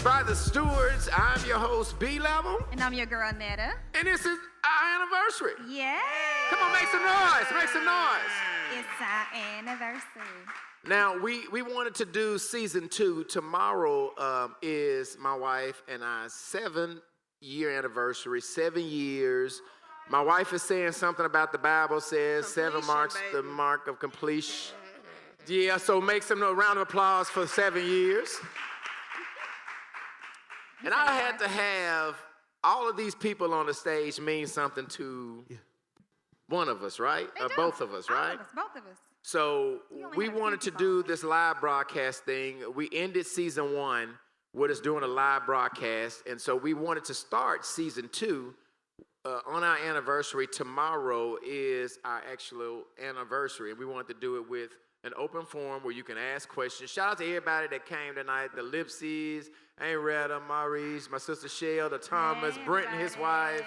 by the Stewarts. I'm your host, B Level. And I'm your girl, Netta. And this is our anniversary. Yeah. Come on, make some noise. Make some noise. It's our anniversary. Now, we wanted to do season 2. Tomorrow is my wife and I's 7-year anniversary, 7 years. My wife is saying something about the Bible says Completion, 7 marks baby. the mark of completion. Yeah, so make some round of applause for 7 years. And I had to have all of these people on the stage mean something to one of us, right? Or both of us, right? Both of us. So only we have a few wanted to people do on. this live broadcast thing. We ended season 1 with us doing a live broadcast. And so we wanted to start season 2 on our anniversary. Tomorrow is our actual anniversary. And we wanted to do it with an open forum where you can ask questions. Shout out to everybody that came tonight. The Lipsies, Ainretta, Maurice, my sister Shell, the Thomas, Brent and his wife.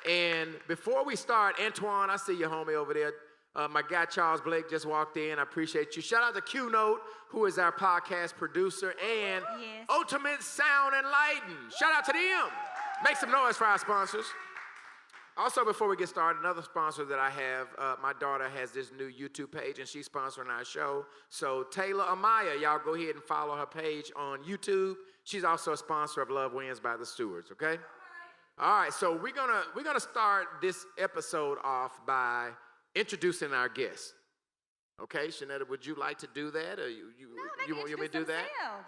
And before we start, Antoine, I see your homie over there. My guy Charles Blake just walked in. I appreciate you. Shout out to Q Note, who is our podcast producer, and Ultimate Sound and Lighting. Shout out to them. Make some noise for our sponsors. Also, before we get started, another sponsor that I have, my daughter has this new YouTube page, and she's sponsoring our show. So Taylor Amaya, y'all go ahead and follow her page on YouTube. She's also a sponsor of Love Wins by the Stewarts, okay? All right, so we're gonna start this episode off by introducing our guest. Okay, Shanetta, would you like to do that, or you want me to do that?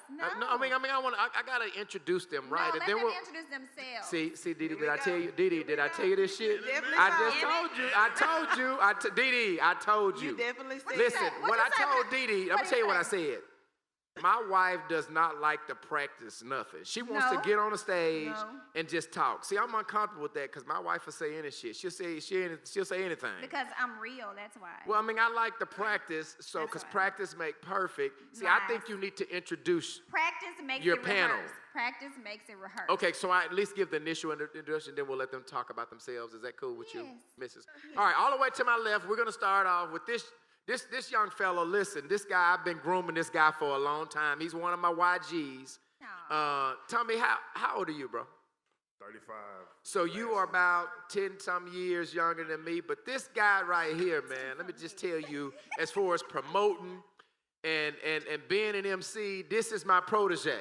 No, I gotta introduce them, right? No, And let then them we'll introduce themselves. see, Didi, did I tell you? Didi, did I tell you this shit? definitely I said just it. told you. Didi, I told you. You definitely said Listen, that. when I you say? told Didi, I'm What gonna you tell you what I say? said. My wife does not like to practice nothing. She wants to No. get on the stage No. and just talk. See, I'm uncomfortable with that because my wife will say any shit. She'll say anything. Because I'm real, that's why. Well, I mean, I like to practice, so That's because why. practice make perfect. See, I think Nice. you need to introduce. Practice makes Your it panel. rehearsed. Practice makes it rehearsed. Okay, so I at least give the initial introduction, then we'll let them talk about themselves. Is that cool with you, Mrs.? All right, all the way to my left, we're gonna start off with this young fellow. Listen, this guy, I've been grooming this guy for a long time. He's one of my YGs. Tell me, how old are you, bro? 35. So you are about 10-some years younger than me, but this guy right here, man, let me just tell you, as far as promoting and being an MC, this is my protege.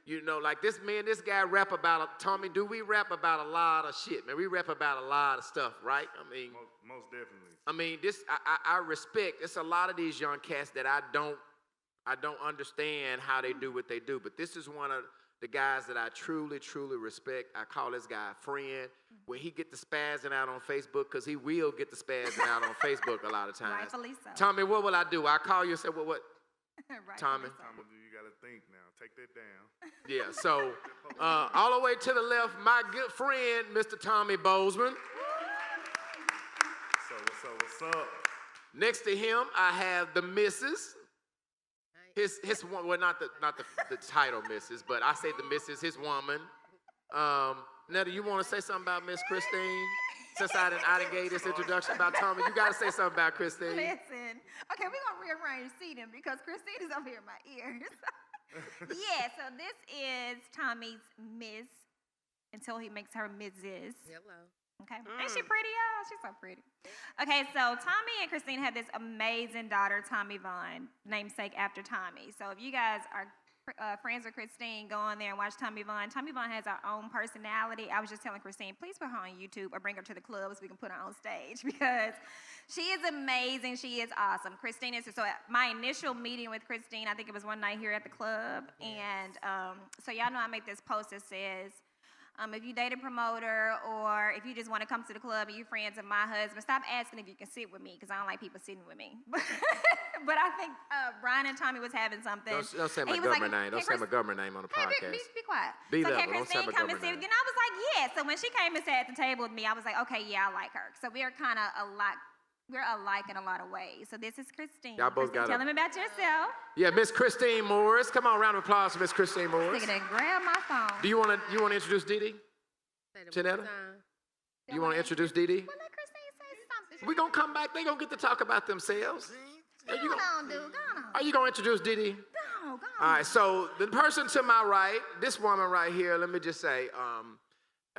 You know, like this guy rap about, Tommy, do we rap about a lot of shit, man? We rap about a lot of stuff, right? I mean, Most definitely. I mean, I respect. It's a lot of these young cats that I don't understand how they do what they do. But this is one of the guys that I truly, truly respect. I call this guy a friend. When he get the spazzing out on Facebook, because he will get the spazzing out on Facebook a lot of times. Rightfully so. Tommy, what will I do? I call you and say, well, what? Rightfully Tommy. so. You gotta think now. Take that down. Yeah, so all the way to the left, my good friend, Mr. Tommy Bozman. So what's up? Next to him, I have the missus. His one, well, not the title missus, but I say the missus, his woman. Netta, you want to say something about Miss Christine? Since I didn't gave this introduction about Tommy, you got to say something about Christine. Listen. Okay, we're going to rearrange seating because Christine is over here in my ears. Yeah, so this is Tommy's Miss until he makes her Mrs. Hello. Okay. Ain't she pretty, y'all? She's so pretty. Okay, so Tommy and Christine had this amazing daughter, Tommy Vaughn, namesake after Tommy. So if you guys are friends with Christine, go on there and watch Tommy Vaughn. Tommy Vaughn has her own personality. I was just telling Christine, please put her on YouTube or bring her to the club so we can put her on stage because she is amazing. She is awesome. Christine is, so my initial meeting with Christine, I think it was one night here at the club. And so y'all know I make this post that says, if you date a promoter or if you just want to come to the club and you're friends of my husband, stop asking if you can sit with me because I don't like people sitting with me. But I think Brian and Tommy was having something. Don't say my government name. Don't say my government name on the podcast. Be quiet. B so Level. can Don't say Christine my come and government sit? name. Then I was like, yeah. So when she came and sat at the table with me, I was like, okay, yeah, I like her. So we're kind of we're alike in a lot of ways. So this is Christine. Y'all both Christine, got tell them about yourself. Yeah, Miss Christine Morris. Come on, round of applause for Miss Christine Morris. Take it and grab my phone. Do you want to introduce Didi? Janetta? Do you want to introduce Didi? Well, let Christine say something. We're going to come back. They're going to get to talk about themselves. Go on, dude. Go on. Are you going to introduce Didi? Go go. All right, so the person to my right, this woman right here, let me just say,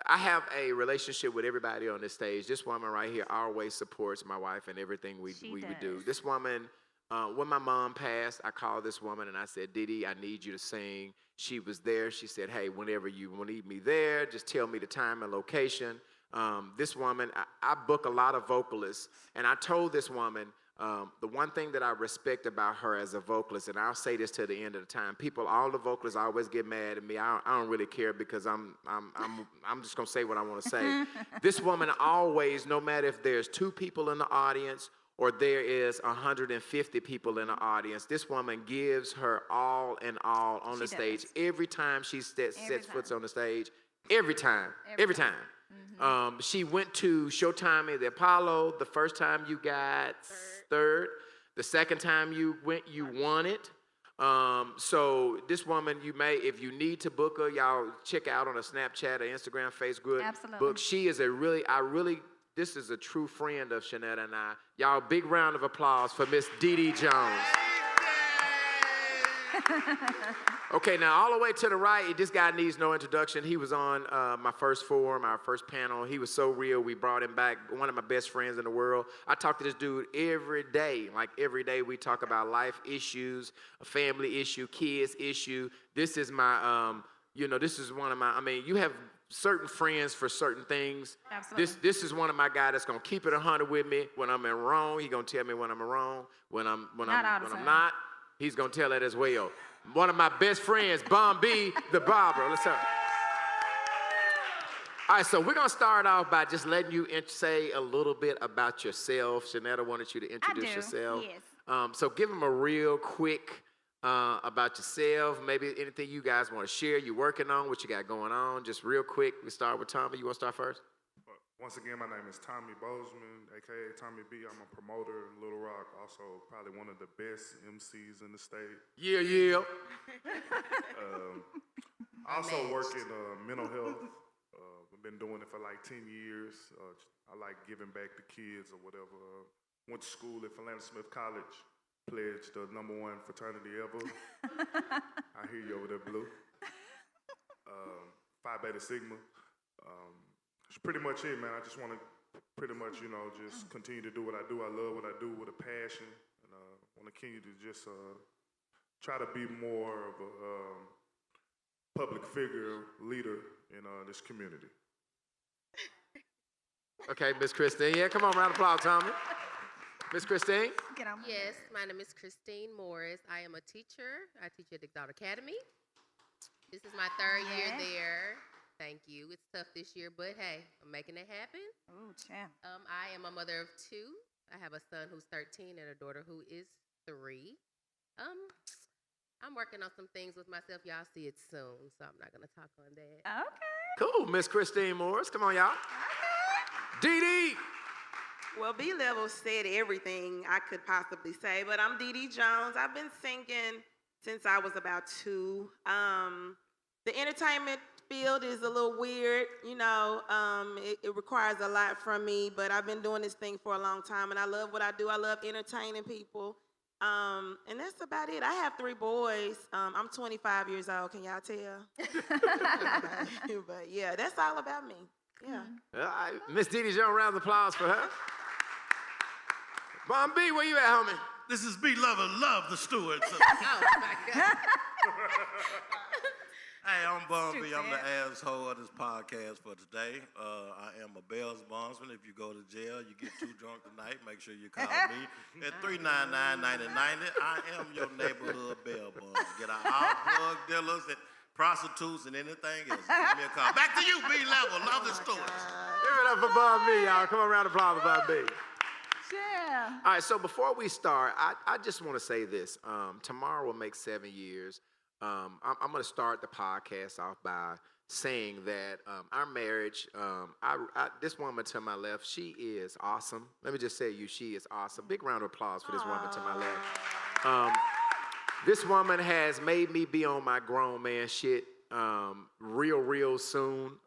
I have a relationship with everybody on this stage. This woman right here always supports my wife and everything we do. does. This woman, when my mom passed, I called this woman and I said, Didi, I need you to sing. She was there. She said, hey, whenever you need me there, just tell me the time and location. This woman, I book a lot of vocalists, and I told this woman, the one thing that I respect about her as a vocalist, and I'll say this to the end of the time, all the vocalists always get mad at me. I don't really care because I'm just gonna say what I want to say. This woman always, no matter if there's 2 people in the audience or there is 150 people in the audience, this woman gives her all and all on the stage every time she sets foot on the stage. Every time. Mm-hmm. She went to Showtime at the Apollo. The first time you got third. The second time you went, you won it. So this woman, if you need to book her, y'all check out on a Snapchat or Instagram, Facebook. Absolutely. She is this is a true friend of Shanetta and I. Y'all, big round of applause for Miss Didi Jones. Okay, now all the way to the right, this guy needs no introduction. He was on my first forum, our first panel. He was so real, we brought him back, one of my best friends in the world. I talk to this dude every day. Like every day we talk about life issues, a family issue, kids issue. This is my, this is one of my, you have certain friends for certain things. Absolutely. This is one of my guys that's gonna keep it 100 with me. When I'm in wrong, he gonna tell me when I'm wrong. When I'm not, he's gonna tell it as well. One of my best friends, Bon B, the barber. Let's start. All right, so we're gonna start off by just letting you say a little bit about yourself. Shanetta wanted you to introduce yourself. Yes. So give them a real quick about yourself. Maybe anything you guys want to share. You're working on, what you got going on. Just real quick. We start with Tommy. You want to start first? Once again, my name is Tommy Bozman, a.k.a. Tommy B. I'm a promoter in Little Rock, also probably one of the best MCs in the state. Yeah. Also work in mental health. I've been doing it for like 10 years. I like giving back to kids or whatever. Went to school at Philander Smith College, pledged the #1 fraternity ever. I hear you over there, Blue. Phi Beta Sigma. That's pretty much it, man. I just want to pretty much, just continue to do what I do. I love what I do with a passion, and want to continue to just try to be more of a public figure, leader in this community. Okay, Miss Christine. Yeah, come on, round of applause, Tommy. Miss Christine? Get on. Yes, my name is Christine Morris. I am a teacher. I teach at the Exalt Academy. This is my 3rd year there. Thank you. It's tough this year, but hey, I'm making it happen. Ooh, champ. I am a mother of 2. I have a son who's 13 and a daughter who is 3. I'm working on some things with myself. Y'all see it soon, so I'm not going to talk on that. Okay. Cool, Miss Christine Morris. Come on, y'all. Didi! Well, B Level said everything I could possibly say, but I'm Didi Jones. I've been singing since I was about 2. The entertainment field is a little weird, it requires a lot from me, but I've been doing this thing for a long time, and I love what I do. I love entertaining people, and that's about it. I have 3 boys. I'm 25 years old. Can y'all tell? But yeah, that's all about me. Yeah. All right, Miss Didi Jones, round of applause for her. Bon B, where you at, homie? This is B Level, love the Stewarts. Oh, my God. Hey, I'm Bon B. I'm the asshole of this podcast for today. I am a bail bondsman. If you go to jail, you get too drunk tonight, make sure you call me at 399-9090. I am your neighborhood bail bondsman. Get out all drug dealers and prostitutes and anything else. Give me a call. Back to you, B Level. Love the Stewarts. Give it up for Bon B, y'all. Come on, round of applause for Bon B. Yeah. All right, so before we start, I just want to say this. Tomorrow will make 7 years. I'm going to start the podcast off by saying that our marriage, this woman to my left, she is awesome. Let me just say she is awesome. Big round of applause for this woman to my left. This woman has made me be on my grown man shit real soon.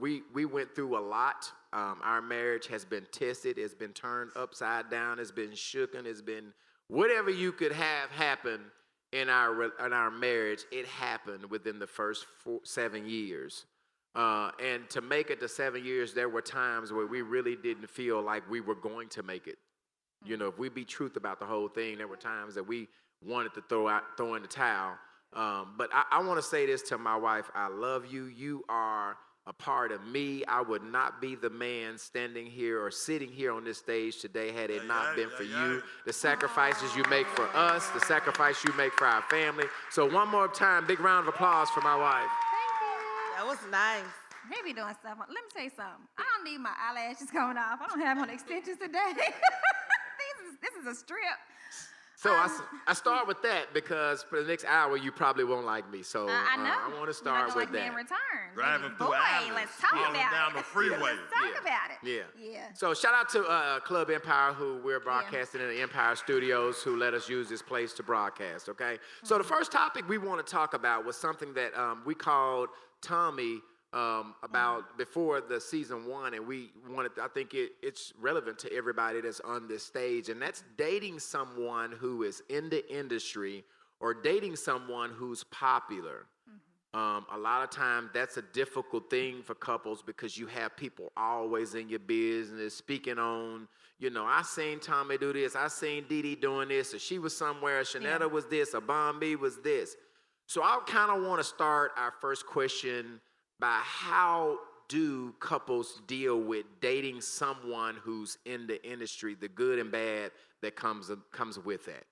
We went through a lot. Our marriage has been tested. It's been turned upside down. It's been shooken. It's been whatever you could have happen. in our marriage, it happened within the first 7 years. And to make it to 7 years, there were times where we really didn't feel like we were going to make it. You know, if we be truth about the whole thing, there were times that we wanted to throw in the towel. But I want to say this to my wife: I love you. You are a part of me. I would not be the man standing here or sitting here on this stage today had it not been for you. The sacrifices you make for us, the sacrifice you make for our family. So one more time, big round of applause for my wife. That was nice. They be doing stuff. Let me tell you something. I don't need my eyelashes coming off. I don't have on extensions today. This is a strip. So I start with that because for the next hour you probably won't like me. So I know. I want to start You're not with gonna like me in that. return. Driving Maybe, through boy, islands, let's talk rolling about down it. the freeway. Let's talk about it. Yeah. Yeah. So shout out to Club Empire, who we're broadcasting in the Empire Studios, who let us use this place to broadcast, okay? So the first topic we want to talk about was something that we called Tommy about before the season 1, and we wanted, I think it's relevant to everybody that's on this stage, and that's dating someone who is in the industry or dating someone who's popular. A lot of times that's a difficult thing for couples because you have people always in your business speaking on, you know, I seen Tommy do this, I seen Dee Dee doing this, or she was somewhere, Shanetta was this, or Bombi was this. So I kind of want to start our first question by how do couples deal with dating someone who's in the industry, the good and bad that comes with that.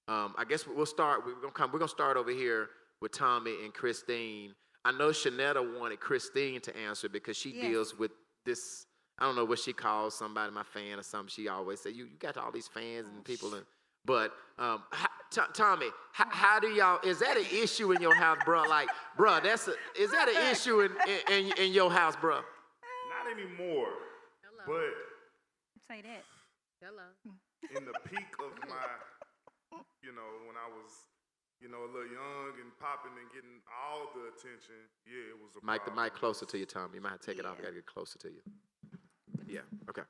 I guess we'll start. We're gonna start over here with Tommy and Christine. I know Shanetta wanted Christine to answer because she deals with this. I don't know what she calls somebody, my fan or something. She always say, "You got all these fans and people." But Tommy, how do y'all? Is that an issue in your house, bro? Like, bro, is that an issue in your house, bro? Not anymore. Hello. But Say that. Hello. in the peak of my, when I was, a little young and popping and getting all the attention, it was a Mike, the problem. mic closer to you, Tommy. You might have to take it off. I gotta get closer to you. Yeah. Okay.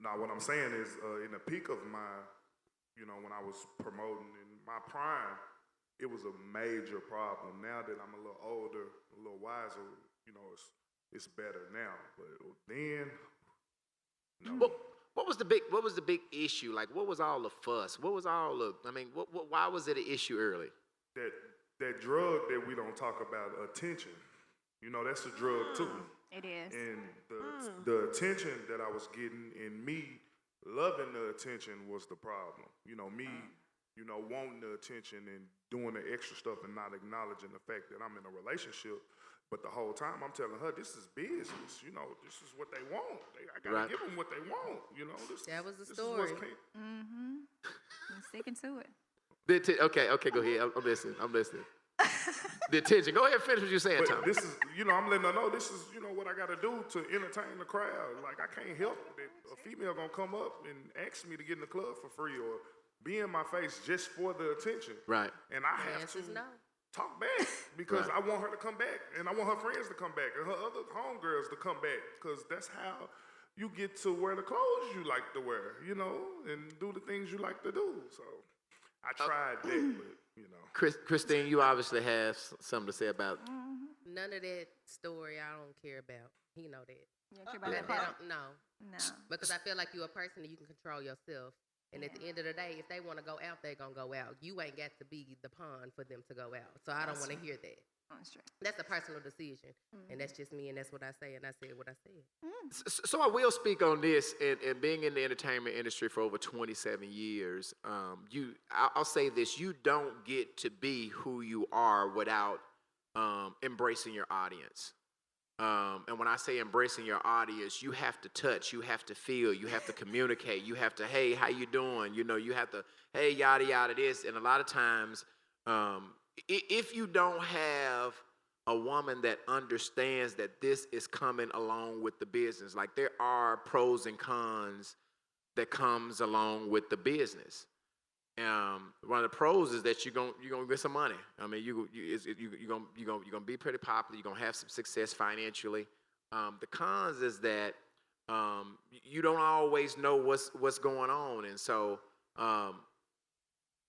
Now, what I'm saying is, in the peak of my, when I was promoting in my prime, it was a major problem. Now that I'm a little older, a little wiser, it's better now. But then, no. What was the big issue? Like, what was all the fuss? What was all the? I mean, why was it an issue early? That drug that we don't talk about, attention. That's a drug too. It is. And the attention that I was getting and me loving the attention was the problem. Me, wanting the attention and doing the extra stuff and not acknowledging the fact that I'm in a relationship. But the whole time I'm telling her, this is business. This is what they want. I gotta give them what they want. That was the this story. Is what's I'm sticking to it. Okay, go ahead. I'm listening. The attention. Go ahead and finish what you're saying, Tommy. This is, I'm letting her know this is, what I got to do to entertain the crowd. Like, I can't help that a female gonna come up and ask me to get in the club for free or be in my face just for the attention. Right. And I The have to answer's no. talk back because Right. I want her to come back and I want her friends to come back and her other homegirls to come back because that's how you get to wear the clothes you like to wear, and do the things you like to do. So I tried that, but, Christine, you obviously have something to say about. None of that story I don't care about. He know that. You don't care about That that I part? don't know. No. Because I feel like you're a person and you can control yourself. And at the end of the day, if they want to go out, they going to go out. You ain't got to be the pawn for them to go out. So I don't want to hear that. That's true. That's a personal decision. And that's just me and that's what I say. And I said what I said. So I will speak on this, and being in the entertainment industry for over 27 years, I'll say this: you don't get to be who you are without embracing your audience. And when I say embracing your audience, you have to touch, you have to feel, you have to communicate, you have to, hey, how you doing? You have to, hey, yada yada this. And a lot of times, if you don't have a woman that understands that this is coming along with the business, like there are pros and cons that comes along with the business. One of the pros is that you're gonna get some money. I mean, you're gonna be pretty popular. You're gonna have some success financially. The cons is that you don't always know what's going on, and so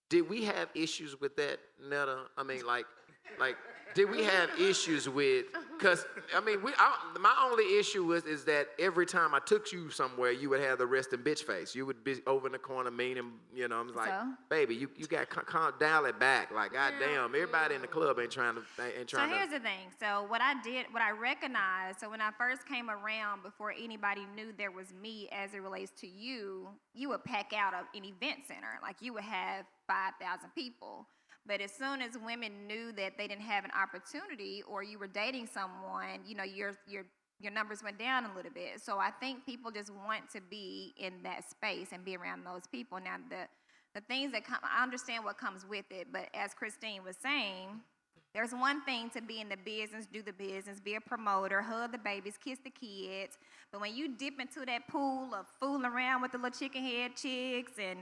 Did we have issues with that, Netta? I mean, like, did we have issues with? Cause I mean, my only issue is that every time I took you somewhere, you would have the resting bitch face. You would be over in the corner meaning, you know. I'm like, So? baby, you got to dial it back. Like, goddamn, everybody in the club ain't trying to. So here's the thing. So what I recognized, so when I first came around, before anybody knew there was me as it relates to you, you would pack out an event center. Like you would have 5,000 people. But as soon as women knew that they didn't have an opportunity, or you were dating someone, you know, your numbers went down a little bit. So I think people just want to be in that space and be around those people. Now the things that come, I understand what comes with it, but as Christine was saying, there's one thing to be in the business, do the business, be a promoter, hug the babies, kiss the kids. But when you dip into that pool of fooling around with the little chicken head chicks and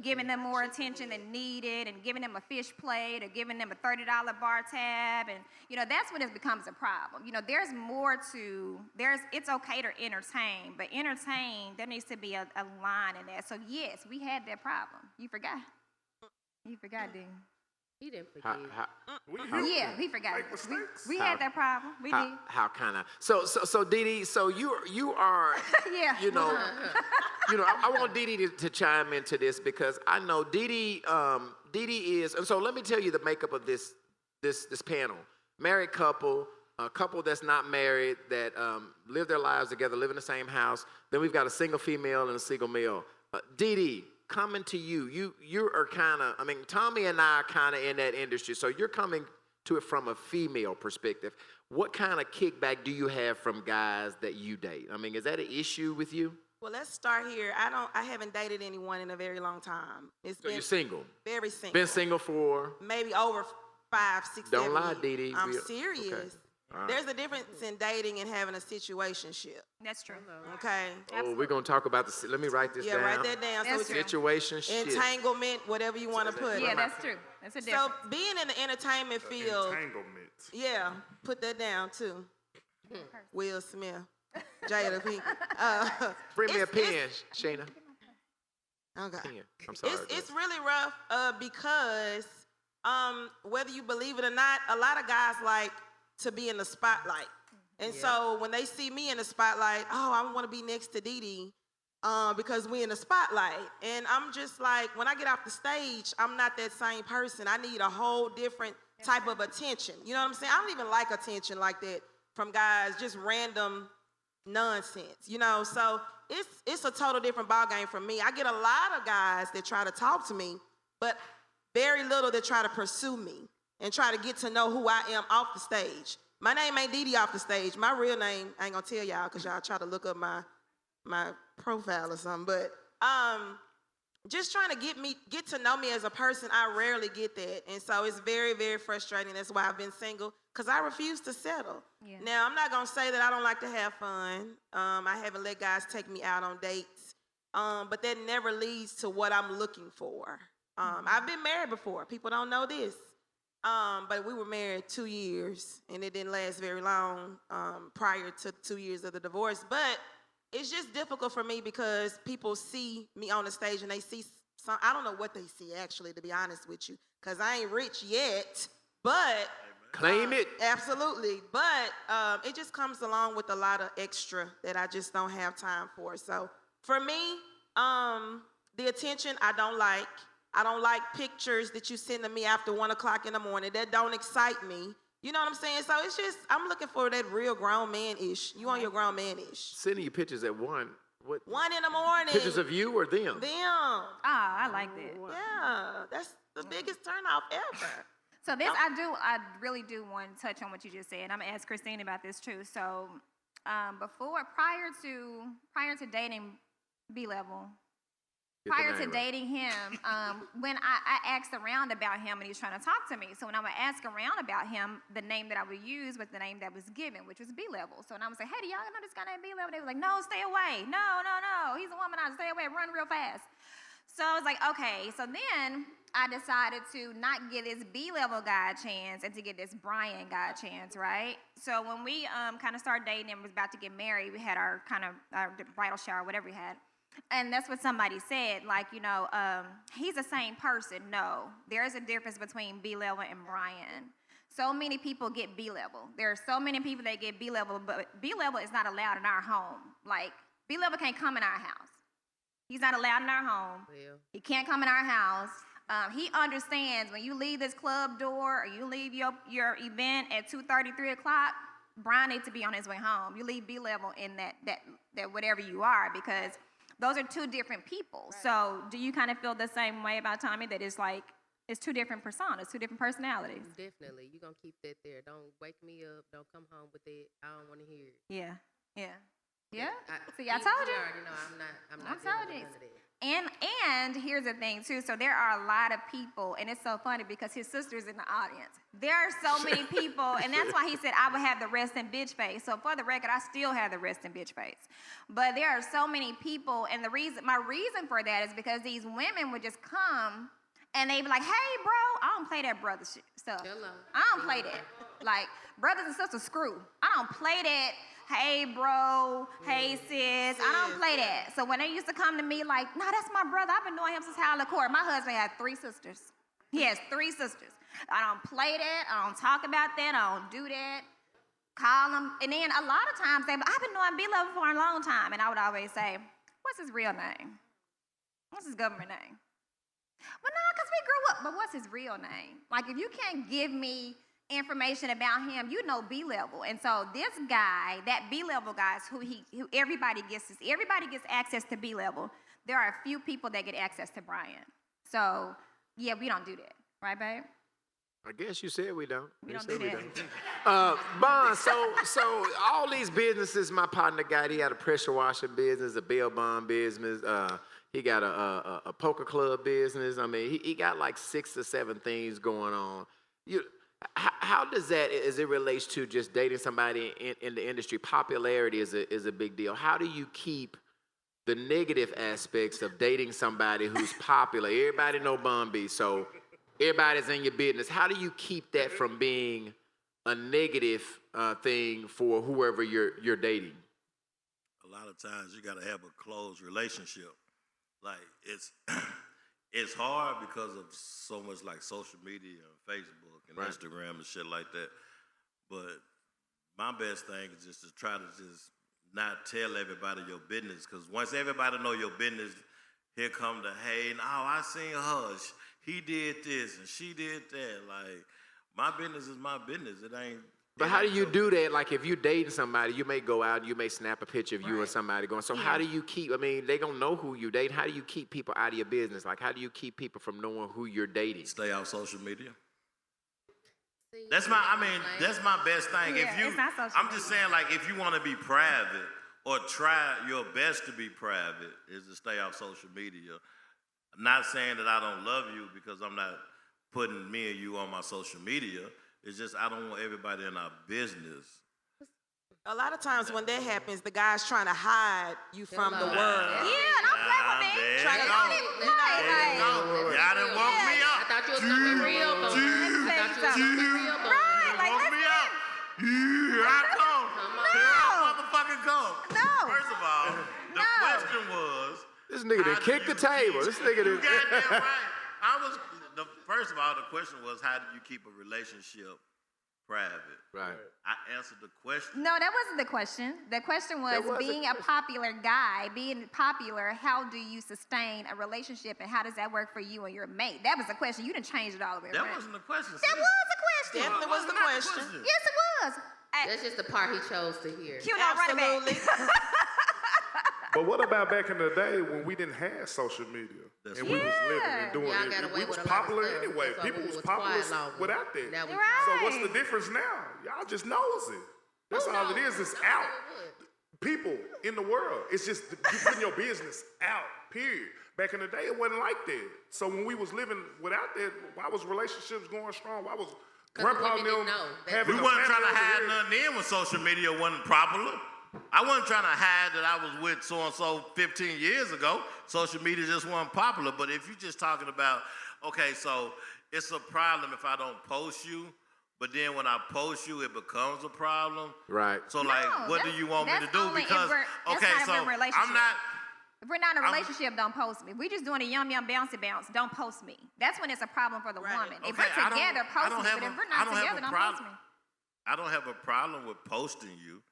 giving them more attention than needed and giving them a fish plate or giving them a $30 bar tab, and, you know, that's when it becomes a problem. You know, there's more to, it's okay to entertain, but there needs to be a line in that. So, yes, we had that problem. You forgot. You forgot, didn't you? He didn't forget. Yeah, he forgot. Make mistakes. We had that problem. We did. How kind of? So Dee Dee, so you are, Yeah. you know, I want Dee Dee to chime into this because I know Dee Dee is, and so let me tell you the makeup of this panel. Married couple, a couple that's not married, that live their lives together, live in the same house. Then we've got a single female and a single male. Dee Dee, coming to you are kind of, I mean, Tommy and I are kind of in that industry, so you're coming to it from a female perspective. What kind of kickback do you have from guys that you date? I mean, is that an issue with you? Well, let's start here. I haven't dated anyone in a very long time. So you're single? Very single. Been single for? Maybe over 5, 6, 7 Don't lie, years. Dee Dee. I'm serious. Okay. Right. There's a difference in dating and having a situationship. That's true. Okay. Oh, we're going to talk about let me write this down. Yeah, write that down. That's So true. it's Situationship. entanglement, whatever you want to put. Yeah, that's true. That's a difference. So being in the entertainment field, Entanglement. yeah, put that down too. Will Smith, Jada Pink. Bring me a pen, Shayna. Okay. Pen. I'm sorry. It's really rough because whether you believe it or not, a lot of guys like to be in the spotlight. And so when they see me in the spotlight, oh, I want to be next to Dee Dee because we in the spotlight. And I'm just like, when I get off the stage, I'm not that same person. I need a whole different type of attention. You know what I'm saying? I don't even like attention like that from guys, just random nonsense, you know? So it's a total different ballgame for me. I get a lot of guys that try to talk to me, but very little that try to pursue me and try to get to know who I am off the stage. My name ain't Dee Dee off the stage. My real name, I ain't gonna tell y'all because y'all try to look up my profile or something. But just trying to get to know me as a person, I rarely get that. And so it's very, very frustrating. That's why I've been single, because I refuse to settle. Yeah. Now, I'm not gonna say that I don't like to have fun. I haven't let guys take me out on dates. But that never leads to what I'm looking for. I've been married before. People don't know this. But we were married 2 years, and it didn't last very long prior to 2 years of the divorce. But it's just difficult for me because people see me on the stage and they see some, I don't know what they see actually, to be honest with you, because I ain't rich yet, but. Claim it. Absolutely. But it just comes along with a lot of extra that I just don't have time for. So for me, the attention I don't like. I don't like pictures that you send to me after 1 o'clock in the morning. That don't excite me. You know what I'm saying? So it's just, I'm looking for that real grown man-ish. You on your grown man-ish. Sending you pictures at 1. What? 1 in the morning. Pictures of you or them? Them. I like that. Yeah, that's the biggest turnoff ever. So this, I really do want to touch on what you just said. I'm gonna ask Christine about this too. So, prior to dating B Level, prior to dating him, when I asked around about him and he was trying to talk to me. So when I would ask around about him, the name that I would use was the name that was given, which was B Level. So when I would say, hey, do y'all know this guy named B Level? They were like, no, stay away. No, he's a womanizer. Stay away, run real fast. So I was like, okay. So then I decided to not give this B Level guy a chance and to give this Brian guy a chance, right? So when we kind of started dating and was about to get married, we had our kind of our bridal shower, whatever we had. And that's what somebody said, like, he's the same person. No, there is a difference between B Level and Brian. So many people get B Level. There are so many people that get B Level, but B Level is not allowed in our home. Like, B Level can't come in our house. He's not allowed in our home. Well. He can't come in our house. He understands when you leave this club door or you leave your event at 2:30, 3 o'clock, Brian needs to be on his way home. You leave B Level in that whatever you are, because those are two different people. Right. So do you kind of feel the same way about Tommy, that it's like, it's two different personas, two different personalities? Definitely. You're going to keep that there. Don't wake me up. Don't come home with it. I don't want to hear it. Yeah. See, I told you. already know I'm not dealing with none of that. And here's the thing too. So there are a lot of people, and it's so funny because his sister's in the audience. There are so many people, and that's why he said I would have the resting bitch face. So for the record, I still have the resting bitch face. But there are so many people, and my reason for that is because these women would just come and they be like, "Hey, bro, I don't play that brother shit stuff. Hello. I don't play that. Like, brothers and sisters, screw. I don't play that. Hey, bro. Hey, sis. I don't play that." So when they used to come to me like, "Nah, that's my brother. I've been knowing him since Howard Court." My husband had 3 sisters. He has 3 sisters. I don't play that. I don't talk about that. I don't do that. Call them. And then a lot of times they, "I've been knowing B Level for a long time." And I would always say, "What's his real name? What's his government name?" "Well, no, because we grew up." But what's his real name? Like, if you can't give me information about him, you know B Level. And so this guy, that B Level guy, is who everybody gets access to B Level. There are a few people that get access to Brian. So yeah, we don't do that, right, babe? I guess you said we don't. We don't do that. Bond, so all these businesses, my partner got, he had a pressure washing business, a bail bond business, he got a poker club business. I mean, he got like 6 or 7 things going on. How does that, as it relates to just dating somebody in the industry, popularity is a big deal. How do you keep the negative aspects of dating somebody who's popular? Everybody know Bun B, so everybody's in your business. How do you keep that from being a negative thing for whoever you're dating? A lot of times you got to have a close relationship. Like, it's hard because of so much like social media and Facebook and right. Instagram and shit like that. But my best thing is just to try to just not tell everybody your business, because once everybody know your business, here come the, "Hey, now I seen her. He did this and she did that." Like, my business is my business. It ain't. But how do you do that? Like, if you're dating somebody, you may go out, you may snap a picture of you and somebody going. So how do you keep, I mean, they gonna know who you date. How do you keep people out of your business? Like, how do you keep people from knowing who you're dating? Stay off social media. That's my best thing. Yeah, it's not social I'm just saying, like, if you want to be private or try your best to be private, is to stay off social media. I'm not saying that I don't love you because I'm not putting me and you on my social media. It's just I don't want everybody in our business. A lot of times when that happens, the guy's trying to hide you from the world. Yeah, don't play with me. Trying to Y'all done woke me up. I thought you was going to be real, but Right, like, woke me up. Here I come. Here I motherfucking come. No. First of all, the question was, This nigga done kicked the table. This nigga done. You goddamn right. First of all, the question was, how do you keep a relationship private? Right. I answered the question. No, that wasn't the question. The question was, being a popular guy, being popular, how do you sustain a relationship, and how does that work for you and your mate? That was the question. You didn't change it all the way around. That wasn't the question. That was the question. Definitely was the question. Yes, it was. That's just the part he chose to hear. Q, no, run it Absolutely. back. But what about back in the day when we didn't have social media and we was living and doing Y'all it? got away We was with a lot of popular stuff. anyway. That's why People we was was popular quiet longer. without that. Now we Right. So what's the difference now? Y'all just knows it. That's all it is. It's out. People in the world. It's just you putting your business out, period. Back in the day, it wasn't like that. So when we was living without that, why was relationships going strong? Why was grandpa and them having We a wasn't trying to family over hide here? nothing in when social media wasn't popular. I wasn't trying to hide that I was with so-and-so 15 years ago. Social media just wasn't popular. But if you're just talking about, okay, so it's a problem if I don't post you, but then when I post you, it becomes a problem. Right. So, like, what do you want me to do? Because, okay, so I'm not, If we're not in a relationship, don't post me. If we're just doing a yum bouncy bounce, don't post me. That's when it's a problem for the woman. If we're together, post me. But if we're not together, don't post me. I don't have a problem with posting you.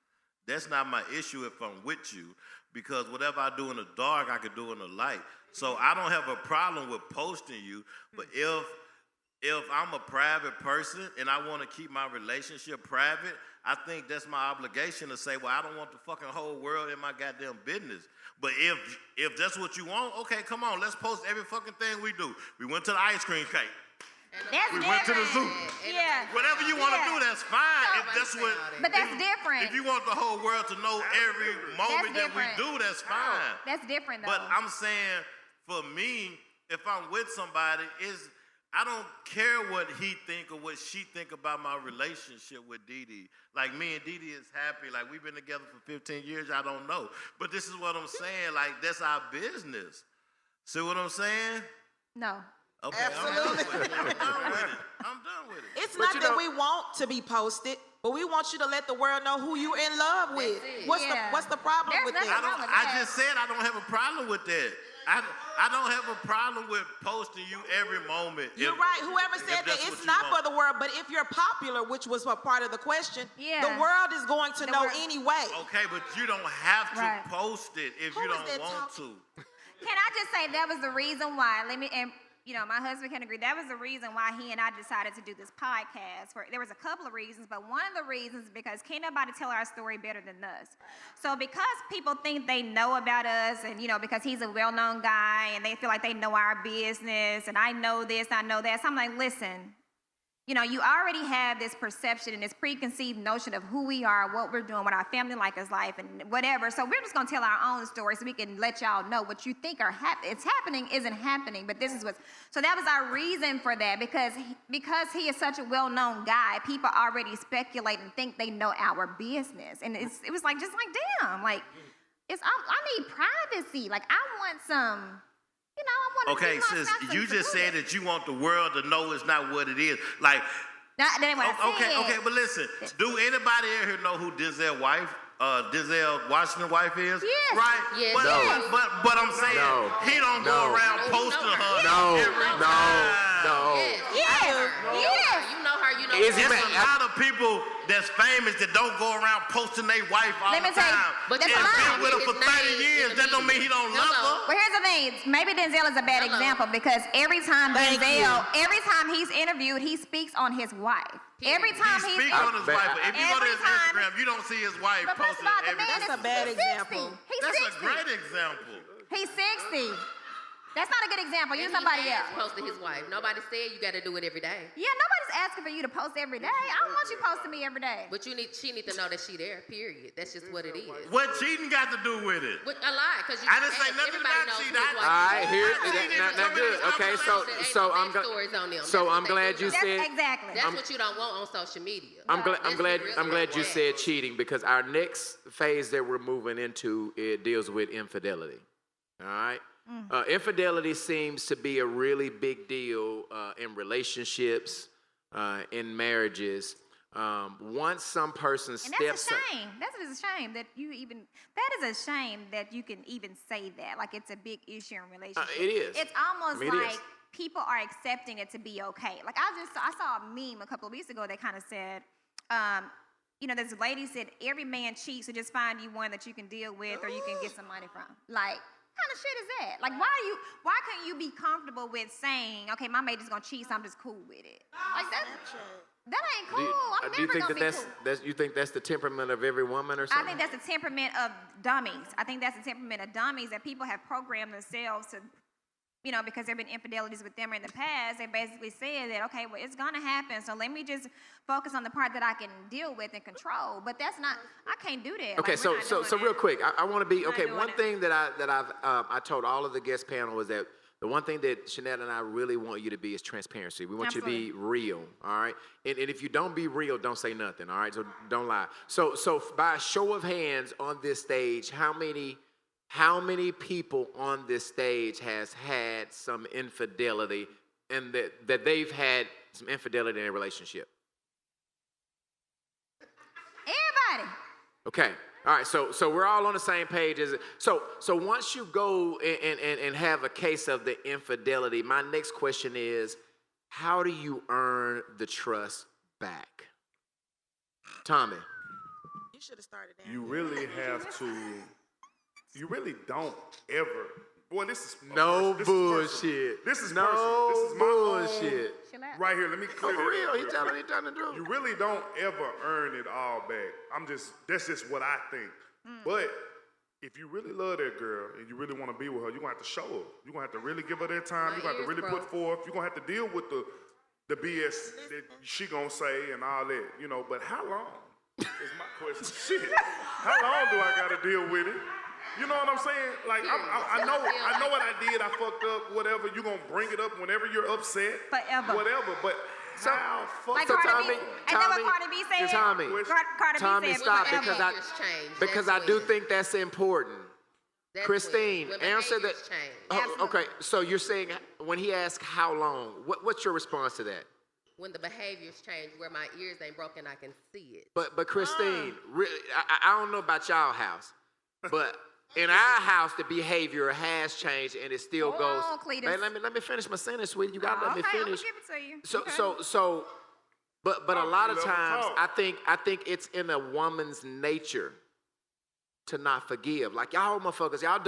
That's not my issue if I'm with you, because whatever I do in the dark, I could do in the light. So I don't have a problem with posting you. But if I'm a private person and I want to keep my relationship private, I think that's my obligation to say, well, I don't want the fucking whole world in my goddamn business. But if that's what you want, okay, come on, let's post every fucking thing we do. We went to the ice cream cake. That's we different. went to the zoo. Yeah. Whatever you want to do, that's fine. If that's what. But that's different. If you want the whole world to know every moment that we do, that's fine. That's different, though. But I'm saying, for me, if I'm with somebody, I don't care what he think or what she think about my relationship with Dee Dee. Like, me and Dee Dee is happy. Like, we've been together for 15 years. I don't know. But this is what I'm saying. Like, that's our business. See what I'm saying? No. Okay, Absolutely. I'm done with it. It's not that we want to be posted, but we want you to let the world know who you in love with. What's the problem with that? I just said I don't have a problem with that. I don't have a problem with posting you every moment. You're right. Whoever said that, it's not for the world, but if you're popular, which was a part of the question, the world is going to know anyway. Okay, but you don't have to post it if you don't want to. Can I just say that was the reason why? My husband can agree. That was the reason why he and I decided to do this podcast. There was a couple of reasons, but one of the reasons is because can't nobody tell our story better than us. So because people think they know about us, and because he's a well-known guy, and they feel like they know our business, and I know this, I know that. So I'm like, listen, you already have this perception and this preconceived notion of who we are, what we're doing, what our family life is like, and whatever. So we're just going to tell our own story so we can let y'all know what you think it's happening isn't happening, but this is what's. So that was our reason for that, because he is such a well-known guy, people already speculate and think they know our business. And it was like, just like, damn, like, I need privacy. Like, I want some... I want to okay, sis, you just said that you want the world to know it's not what it is. Like, that ain't what I said. Okay, but listen, do anybody in here know who Denzel Washington's wife is? Yes. Right? Yes. But I'm saying he don't go around posting her every time. Yes. You know her. There's a lot of people that's famous that don't go around posting their wife all the time. But and been with her for 30 years. That don't mean he don't love her. Well, here's the thing. Maybe Denzel is a bad example, because every time he's interviewed, he speaks on his wife. Every time he speaks on his wife. But if you go to his Instagram, you don't see his wife posting every time. That's a bad example. That's a great example. He's 60. That's not a good example. You're somebody else. Posted his wife. Nobody said you got to do it every day. Yeah, nobody's asking for you to post every day. I don't want you posting me every day. But she need to know that she there. Period. That's just what it is. What cheating got to do with it? A lot, because I didn't say nothing about cheating. All right, here. Now good. Okay, so I'm glad you said. Exactly. That's what you don't want on social media. I'm glad you said cheating, because our next phase that we're moving into, it deals with infidelity. All right. Infidelity seems to be a really big deal in relationships, in marriages. Once some person steps up. That is a shame that you can even say that. Like, it's a big issue in relationships. It is. It's almost like people are accepting it to be okay. Like, I saw a meme a couple of weeks ago that kind of said, this lady said, every man cheats, so just find you one that you can deal with or you can get some money from. Like, kind of shit is that? Like, why can't you be comfortable with saying, okay, my mate is gonna cheat, so I'm just cool with it? Like, that ain't cool. I'm never gonna be cool. You think that's the temperament of every woman or something? I think that's the temperament of dummies. That people have programmed themselves to, because there have been infidelities with them in the past. They basically said that, okay, well, it's gonna happen, so let me just focus on the part that I can deal with and control. But that's not. I can't do that. Okay, like, so real quick, I want to be okay. One thing that I told all of the guest panel was that the one thing that Shanette and I really want you to be is transparency. We want you to be real, all right? And if you don't be real, don't say nothing, all right? So don't lie. So by a show of hands on this stage, how many people on this stage has had some infidelity, and that they've had some infidelity in a relationship? Everybody. Okay. All right, so we're all on the same page. So once you go and have a case of the infidelity, my next question is, how do you earn the trust back? Tommy. You should have started that. You really have to. You really don't ever. Boy, this is No this bullshit. This is no personal. This is my bullshit. own, right here. Let me clear For real, it he up. telling the truth. You really don't ever earn it all back. That's just what I think. But if you really love that girl and you really want to be with her, you're going to have to show her. You're going to have to really give her that time. You're going to have to really put forth. You're going to have to deal with the BS that she going to say and all that, you know. But how long is my question? Shit. How long do I got to deal with it? You know what I'm saying? Like, I know what I did. I fucked up, whatever. You're going to bring it up whenever you're upset. Forever. Whatever. But how Like fucked Cardi B. up? Ain't that what Cardi B said? Tommy, Cardi Tommy, B said stop forever. because I do think that's important. Christine, answer that. Okay, so you're saying when he asks how long, what's your response to that? When the behaviors change, where my ears ain't broken, I can see it. But Christine, really, I don't know about y'all house, but in our house the behavior has changed and it still Hold goes. on, Cletus. Man, let me finish my sentence, sweetie. You gotta let me finish. I'm gonna give it to you. So, but a lot of Let her times talk. I think it's in a woman's nature to not forgive. Like y'all motherfuckers, y'all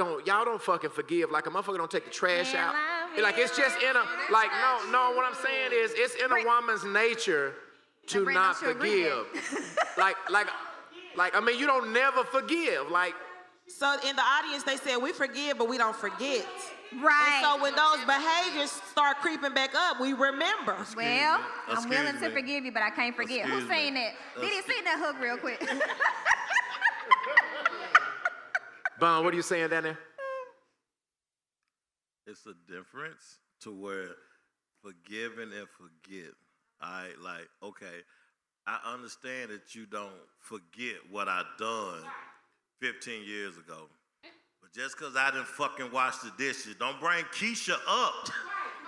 don't fucking forgive. Like a motherfucker don't take the trash out. Like it's just in a like no. What I'm saying is it's in a woman's nature to Brent, not don't you agree forgive. like I mean you don't never forgive. Like So in the audience, they said we forgive, but we don't forget. Right. And so when those behaviors start creeping back up, we remember. Well, I'm Excuse willing to me. forgive you, but I can't forget. Excuse Who's saying me. that? Did he sing that hook real quick? Bon, what are you saying down there? It's a difference to where forgiving and forget. Like, okay, I understand that you don't forget what I done 15 years ago. But just because I didn't fucking wash the dishes, don't bring Keisha up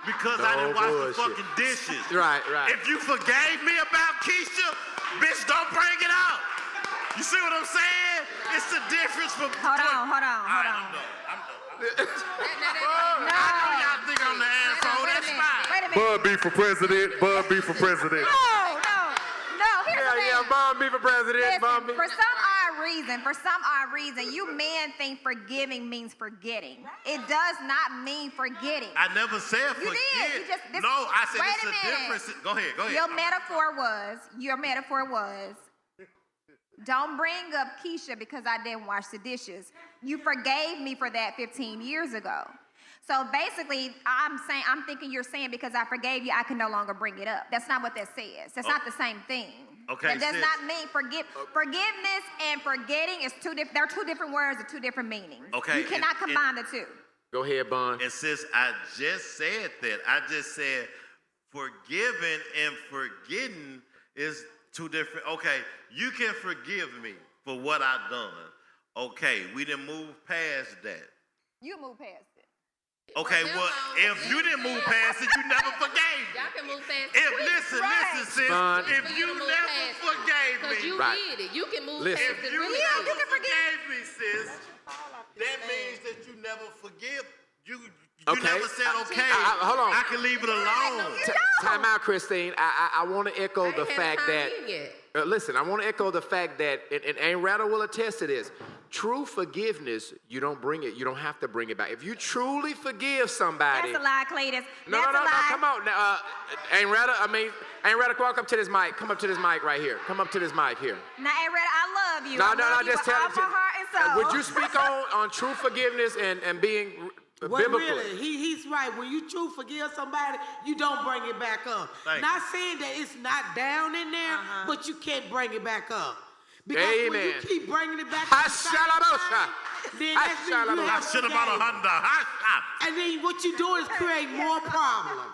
because I didn't wash the fucking dishes. Right. If you forgave me about Keisha, bitch, don't bring it out. You see what I'm saying? It's the difference from... Hold on. I'm done. I know y'all think I'm the asshole. That's fine. Wait a minute. Bud be for president. Bud be for president. No. Here's the thing. Yeah, Bon be for president. Listen, Bon be. for some odd reason, you men think forgiving means forgetting. It does not mean forgetting. I never said You forget. did. No, I said Wait it's a a minute. difference. Go ahead. Your metaphor was, don't bring up Keisha because I didn't wash the dishes. You forgave me for that 15 years ago. So basically, I'm thinking you're saying because I forgave you, I can no longer bring it up. That's not what that says. That's not the same thing. Okay, That does sis. not mean forgiveness and forgetting is they're two different words with two different meanings. Okay, You cannot combine the two. Go ahead, Bon. And sis, I just said that. I just said forgiving and forgetting is two different. Okay, you can forgive me for what I've done. Okay, we didn't move past that. You move past it. Okay, well, if you didn't move past it, you never forgave me. Y'all can move past Listen, sis. Fine. If you never forgave Because me, you Right. did it. You can move Listen. past if it you really never quick. forgave me, sis, that means that you never forgive. You Okay. never said okay. Hold on. I can leave it alone. Time out, Christine. I want to echo the fact that. Listen, I want to echo the fact that, and Aunt Rattle will attest to this. True forgiveness, you don't bring it. You don't have to bring it back. If you truly forgive somebody. That's a lie, Cletus. No, come on. Now, Aunt Rattle, walk up to this mic. Come up to this mic right here. Come up to this mic here. Now, Aunt Retta, I love you. No, I love you just with tell all it. my heart and soul. Would you speak on true forgiveness and being Well, biblical? really, he's right. When you true forgive somebody, you don't bring it back up. Thank Not saying that it's not down in there, but you can't bring it back up. Because when you Amen. keep bringing it back up, then that means you I have should have bought a forgave. Honda. And then what you do is create more problems.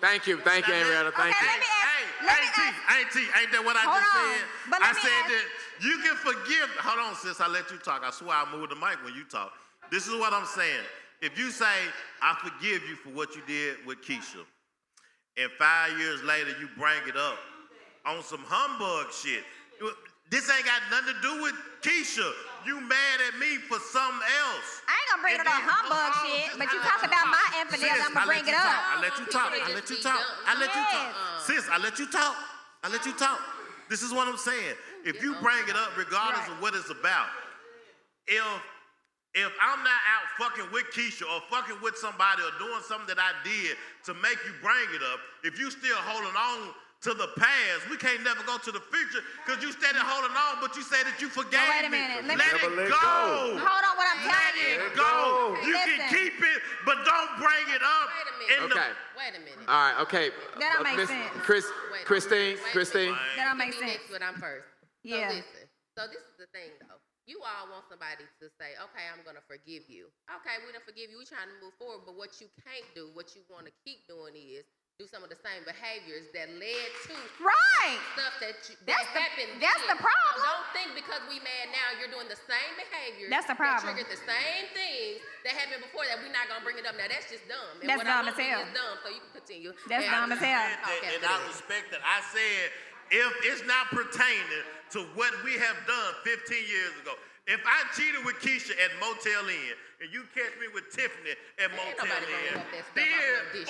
Thank you, Aunt Rattle. Thank Okay, you. let me ask. Ain't that what I Hold just on, said? but I let me said ask- that you can forgive. Hold on, sis. I let you talk. I swear I moved the mic when you talk. This is what I'm saying. If you say, I forgive you for what you did with Keisha, and 5 years later you bring it up on some humbug shit, This ain't got nothing to do with Keisha. You mad at me for something else. I ain't gonna bring it up humbug shit, but you talk about my infidels, I'm gonna bring it up. I let you talk. I let you talk. I let you talk. Sis, I let you talk. I let you talk. This is what I'm saying. If you bring it up, regardless of what it's about, if I'm not out fucking with Keisha or fucking with somebody or doing something that I did to make you bring it up, if you still holding on to the past, we can't never go to the future because you steady holding on, but you say that you forgave wait a me. minute. Let it go. Hold on, what I'm telling Let you. it go. You Listen. can keep it, but don't bring it up. Okay. Wait a minute. All right, okay. That don't make Miss sense. Christine. That don't make You sense. next, but I'm first. Yeah. So listen. So this is the thing, though. You all want somebody to say, okay, I'm going to forgive you. Okay, we don't forgive you. We're trying to move forward. But what you can't do, what you want to keep doing is do some of the same behaviors that led to Right. stuff that happened. That's the then. problem. So don't think because we mad now, you're doing the same behaviors. That's the problem. That triggered the same things that happened before that we're not going to bring it up now. That's just dumb. And That's what dumb I'm as gonna hell. do is dumb, so you can continue. That's And dumb as hell. And I respect that. I said, if it's not pertaining to what we have done 15 years ago, if I cheated with Keisha at Motel Inn and you catch me with Tiffany at Motel nobody Inn, bringing up that stuff then, off no dish.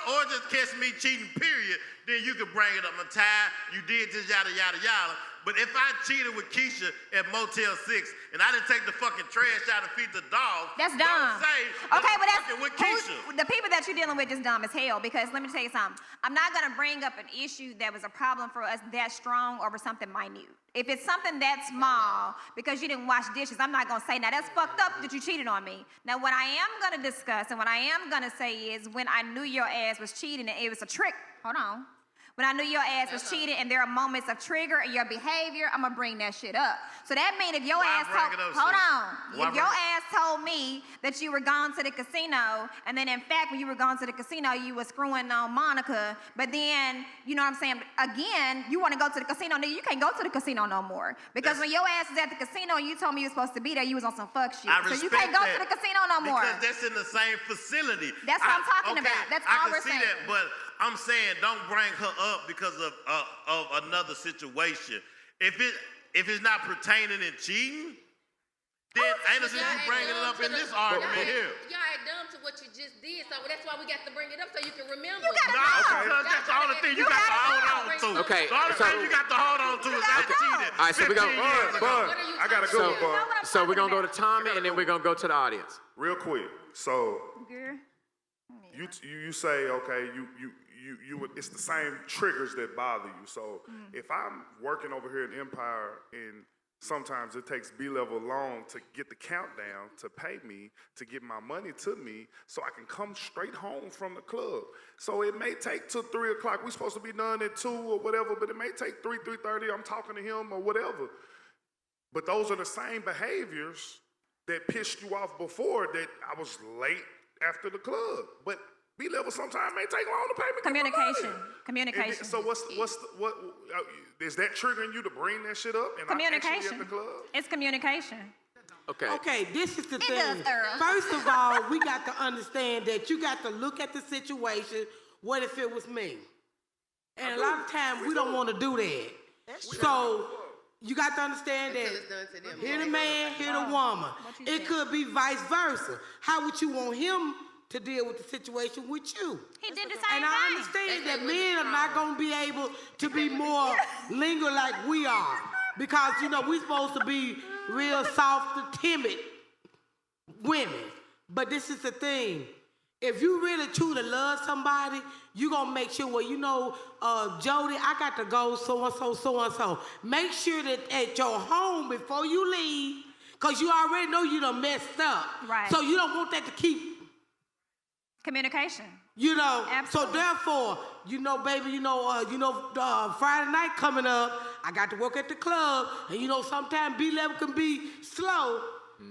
or just catch me cheating, period, then you can bring it up. I'm tired, you did this, yada, yada, yada. But if I cheated with Keisha at Motel 6 and I didn't take the fucking trash out and feed the dog, That's don't dumb. say Okay, I'm but that's fucking with Keisha. the people that you're dealing with is dumb as hell. Because let me tell you something. I'm not gonna bring up an issue that was a problem for us that strong over something minute. If it's something that small because you didn't wash dishes, I'm not gonna say now that's fucked up that you cheated on me. Now what I am gonna discuss and what I am gonna say is when I knew your ass was cheating and it was a trick. Hold on. When I knew your ass was cheating and there are moments of trigger in your behavior, I'm gonna bring that shit up. So that means if your Why ass bring told, it up, hold sis? on, Why if your bring- ass told me that you were gone to the casino, and then in fact when you were gone to the casino, you were screwing on Monica, but then you know what I'm saying? Again, you want to go to the casino, nigga, you can't go to the casino no more because when your ass is at the casino, and you told me you were supposed to be there, you was on some fuck shit. I So you respect can't go that to the casino no more. Because that's in the same facility. That's what I'm talking okay, about. That's I all can we're see saying. that, but I'm saying don't bring her up because of another situation. If it's not pertaining and cheating, then ain't no sense you bringing it up in this argument here. Y'all ain't dumb to what you just did, so that's why we got to bring it up so you can remember. You gotta No, know. because that's the only thing you got to hold on to. Okay, The only so- thing you got to hold on to is I cheated. All right, so we go. 15 years ago. Bud, What are you I got a talking good one, about? Bud. So we're gonna go to Tommy and then we're gonna go to the audience. Real quick. So Girl. you say, okay, it's the same triggers that bother you. So if I'm working over here at Empire and sometimes it takes B Level long to get the countdown to pay me, to get my money to me, so I can come straight home from the club. So it may take till 3 o'clock. We're supposed to be done at 2 or whatever, but it may take 3:30. I'm talking to him or whatever. But those are the same behaviors that pissed you off before that I was late after the club. But B Level sometimes may take long to pay me. Communication. And Communication. so what is that triggering you to bring that shit up? And I'm actually at Communication. the club? It's communication. Okay. Okay, this is the thing. does, Earl. First of all, we got to understand that you got to look at the situation. What if it was me? And a lot of times we don't want to do that. So you got to understand that Until it's done to them. here the man, here the woman. It could be vice versa. How would you want him to deal with the situation with you? He did the same And I thing. understand that men are not going to be able to be more linger like we are. Because, you know, we're supposed to be real soft and timid women. But this is the thing. If you really truly love somebody, you're going to make sure, well, you know, Jody, I got to go so-and-so, so-and-so. Make sure that at your home before you leave, because you already know you done messed up. Right. So you don't want that to keep... Communication. You know, Absolutely. so therefore, you know, baby, Friday night coming up, I got to work at the club, and you know, sometimes B Level can be slow.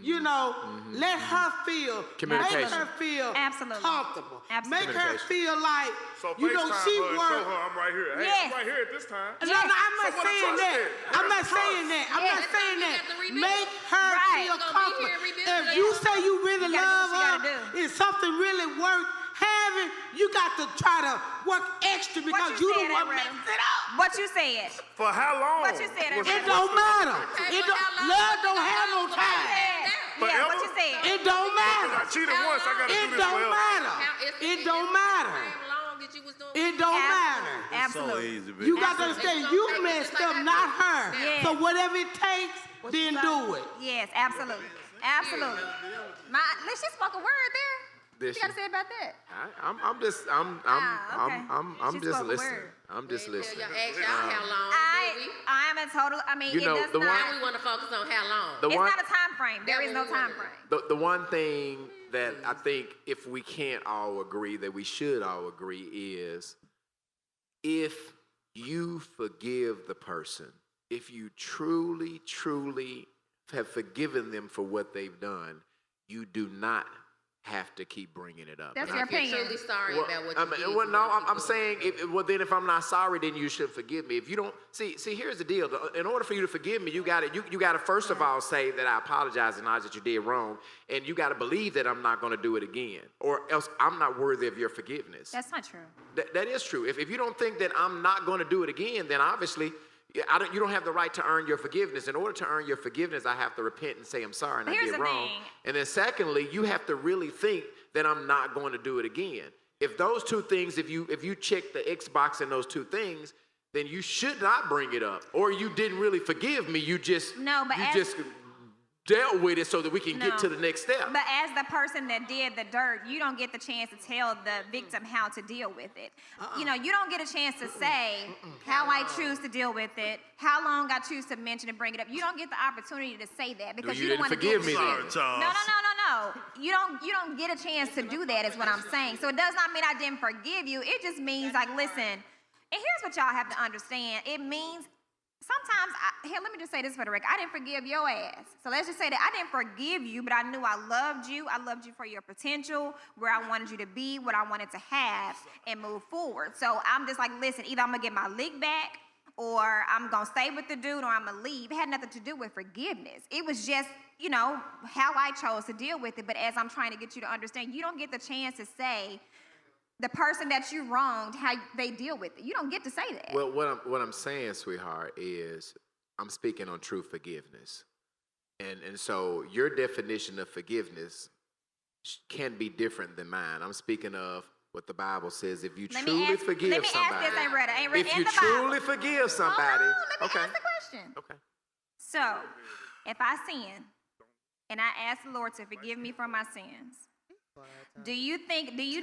You know, let her feel, make Communication. her feel Absolutely. comfortable. Absolutely. Make her feel like, So you know, FaceTime she her and show worked. her I'm right here. Hey, Yes. I'm right here at this time. No, I'm not So what saying the trust that. is? I'm Where's not the saying trust? that. I'm not that's saying something that. you have to rebuild. Make her Right. feel You're gonna be comfortable. here rebuilding If it. you say you really You gotta do love what you her, gotta do. if something really works, have forgiving, you got to try to work extra because you the one Retta? messed it up. What you said? For how long? What you said, Was It it- don't matter. Okay, It well, don't, how long love was don't it have no gonna time. Yeah, what Forever? you said? It don't I matter. cheated once, I gotta do It this don't forever. matter. It don't matter. It don't matter. Absolutely. So easy, baby. You got to understand, you messed up, not her. Yeah. So whatever it takes, then do it. Yes, absolutely. Absolutely. She spoke a word there. This- What you got to say about that? I'm just Okay. She just spoke a listening. word. I'm just listening. Y'all ask y'all how long, I am a total, I mean, You know, it does the not, one- now we want to focus on how long. The it's one, not a time frame. There That is what no we time wanna frame. the one thing that I think if we can't all agree that we should all agree is if you forgive the person, if you truly, truly have forgiven them for what they've done, you do not have to keep bringing it up. That's And your I- If you're opinion. truly sorry Well, about what I you mean, did. well, you no, wanna keep I'm doing saying, it. well, then if I'm not sorry, then you should forgive me. If you don't, see, here's the deal. In order for you to forgive me, you got to first of all say that I apologize and acknowledge that you did wrong, and you got to believe that I'm not going to do it again, or else I'm not worthy of your forgiveness. That's not true. That is true. If you don't think that I'm not going to do it again, then obviously you don't have the right to earn your forgiveness. In order to earn your forgiveness, I have to repent and say I'm sorry and But I here's did the wrong. thing. And then secondly, you have to really think that I'm not going to do it again. If those two things, if you check the X box in those two things, then you should not bring it up. Or you didn't really forgive me. You just No, but as- just dealt with it so that we can get No. to the next step. But as the person that did the dirt, you don't get the chance to tell the victim how to deal with it. You know, you don't get a chance to say how I choose to deal with it, how long I choose to mention and bring it up. You don't get the opportunity to say that because You you don't didn't want to forgive get me Sorry, then. Charles. No. You don't get a chance to do that is what I'm saying. So it does not mean I didn't forgive you. It just means like, listen, and here's what y'all have to understand. It means sometimes, let me just say this for the record. I didn't forgive your ass. So let's just say that I didn't forgive you, but I knew I loved you. I loved you for your potential, where I wanted you to be, what I wanted to have, and move forward. So I'm just like, listen, either I'm going to get my lick back, or I'm going to stay with the dude, or I'm going to leave. It had nothing to do with forgiveness. It was just, you know, how I chose to deal with it. But as I'm trying to get you to understand, you don't get the chance to say the person that you wronged, how they deal with it. You don't get to say that. Well, what I'm saying, sweetheart, is I'm speaking on true forgiveness. And so your definition of forgiveness can be different than mine. I'm speaking of what the Bible says. If you truly forgive let me somebody, ask this, ain't read it. if in you the Bible. truly forgive somebody, Hold on, let me okay, ask the question. okay. So, if I sin and I ask the Lord to forgive me for my sins, do you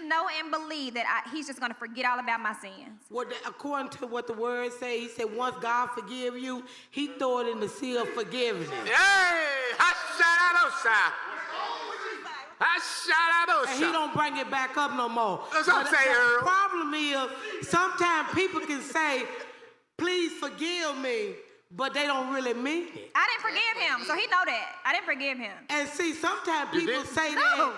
know and believe that He's just going to forget all about my sins? According to what the word say, he said once God forgive you, he throw it in the sea of forgiveness. Hey, And he don't bring it back up no more. That's what I'm saying, Earl. The problem is sometimes people can say, please forgive me, but they don't really mean it. I didn't forgive him, so he know that. I didn't forgive him. And see, sometimes You people didn't? say No. that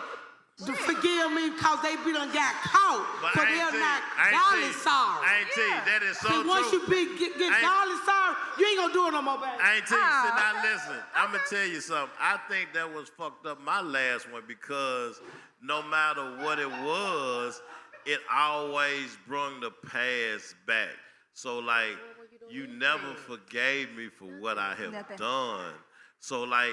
to forgive me because they be done got caught, But so I ain't they're tell you- not I ain't tell godly you- sorry. I ain't tell you, that is so See, once true. you get I ain't- godly sorry, you ain't gonna do it no more, baby. I ain't tell you, sit Oh, down, okay. listen. I'm gonna tell you something. I think that was fucked up my last one because no matter what it was, it always brung the past back. So like, you never forgave me for what I have Nothing. done. So like,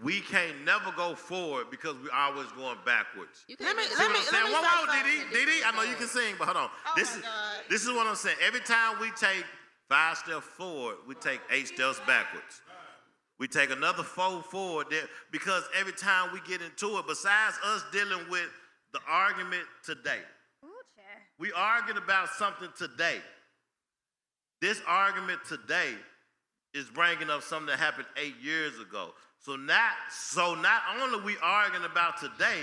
we can't never go forward because we always going backwards. You Let can't me- do See that. what I'm saying? say Whoa, something. Didi, I know you can sing, but hold on. Oh this my is God. this is what I'm saying. Every time we take 5 steps forward, we take 8 steps backwards. We take another 4 forward there because every time we get into it, besides us dealing with the argument today, Ooh, child. we argued about something today. This argument today is bringing up something that happened 8 years ago. So not only we arguing about today,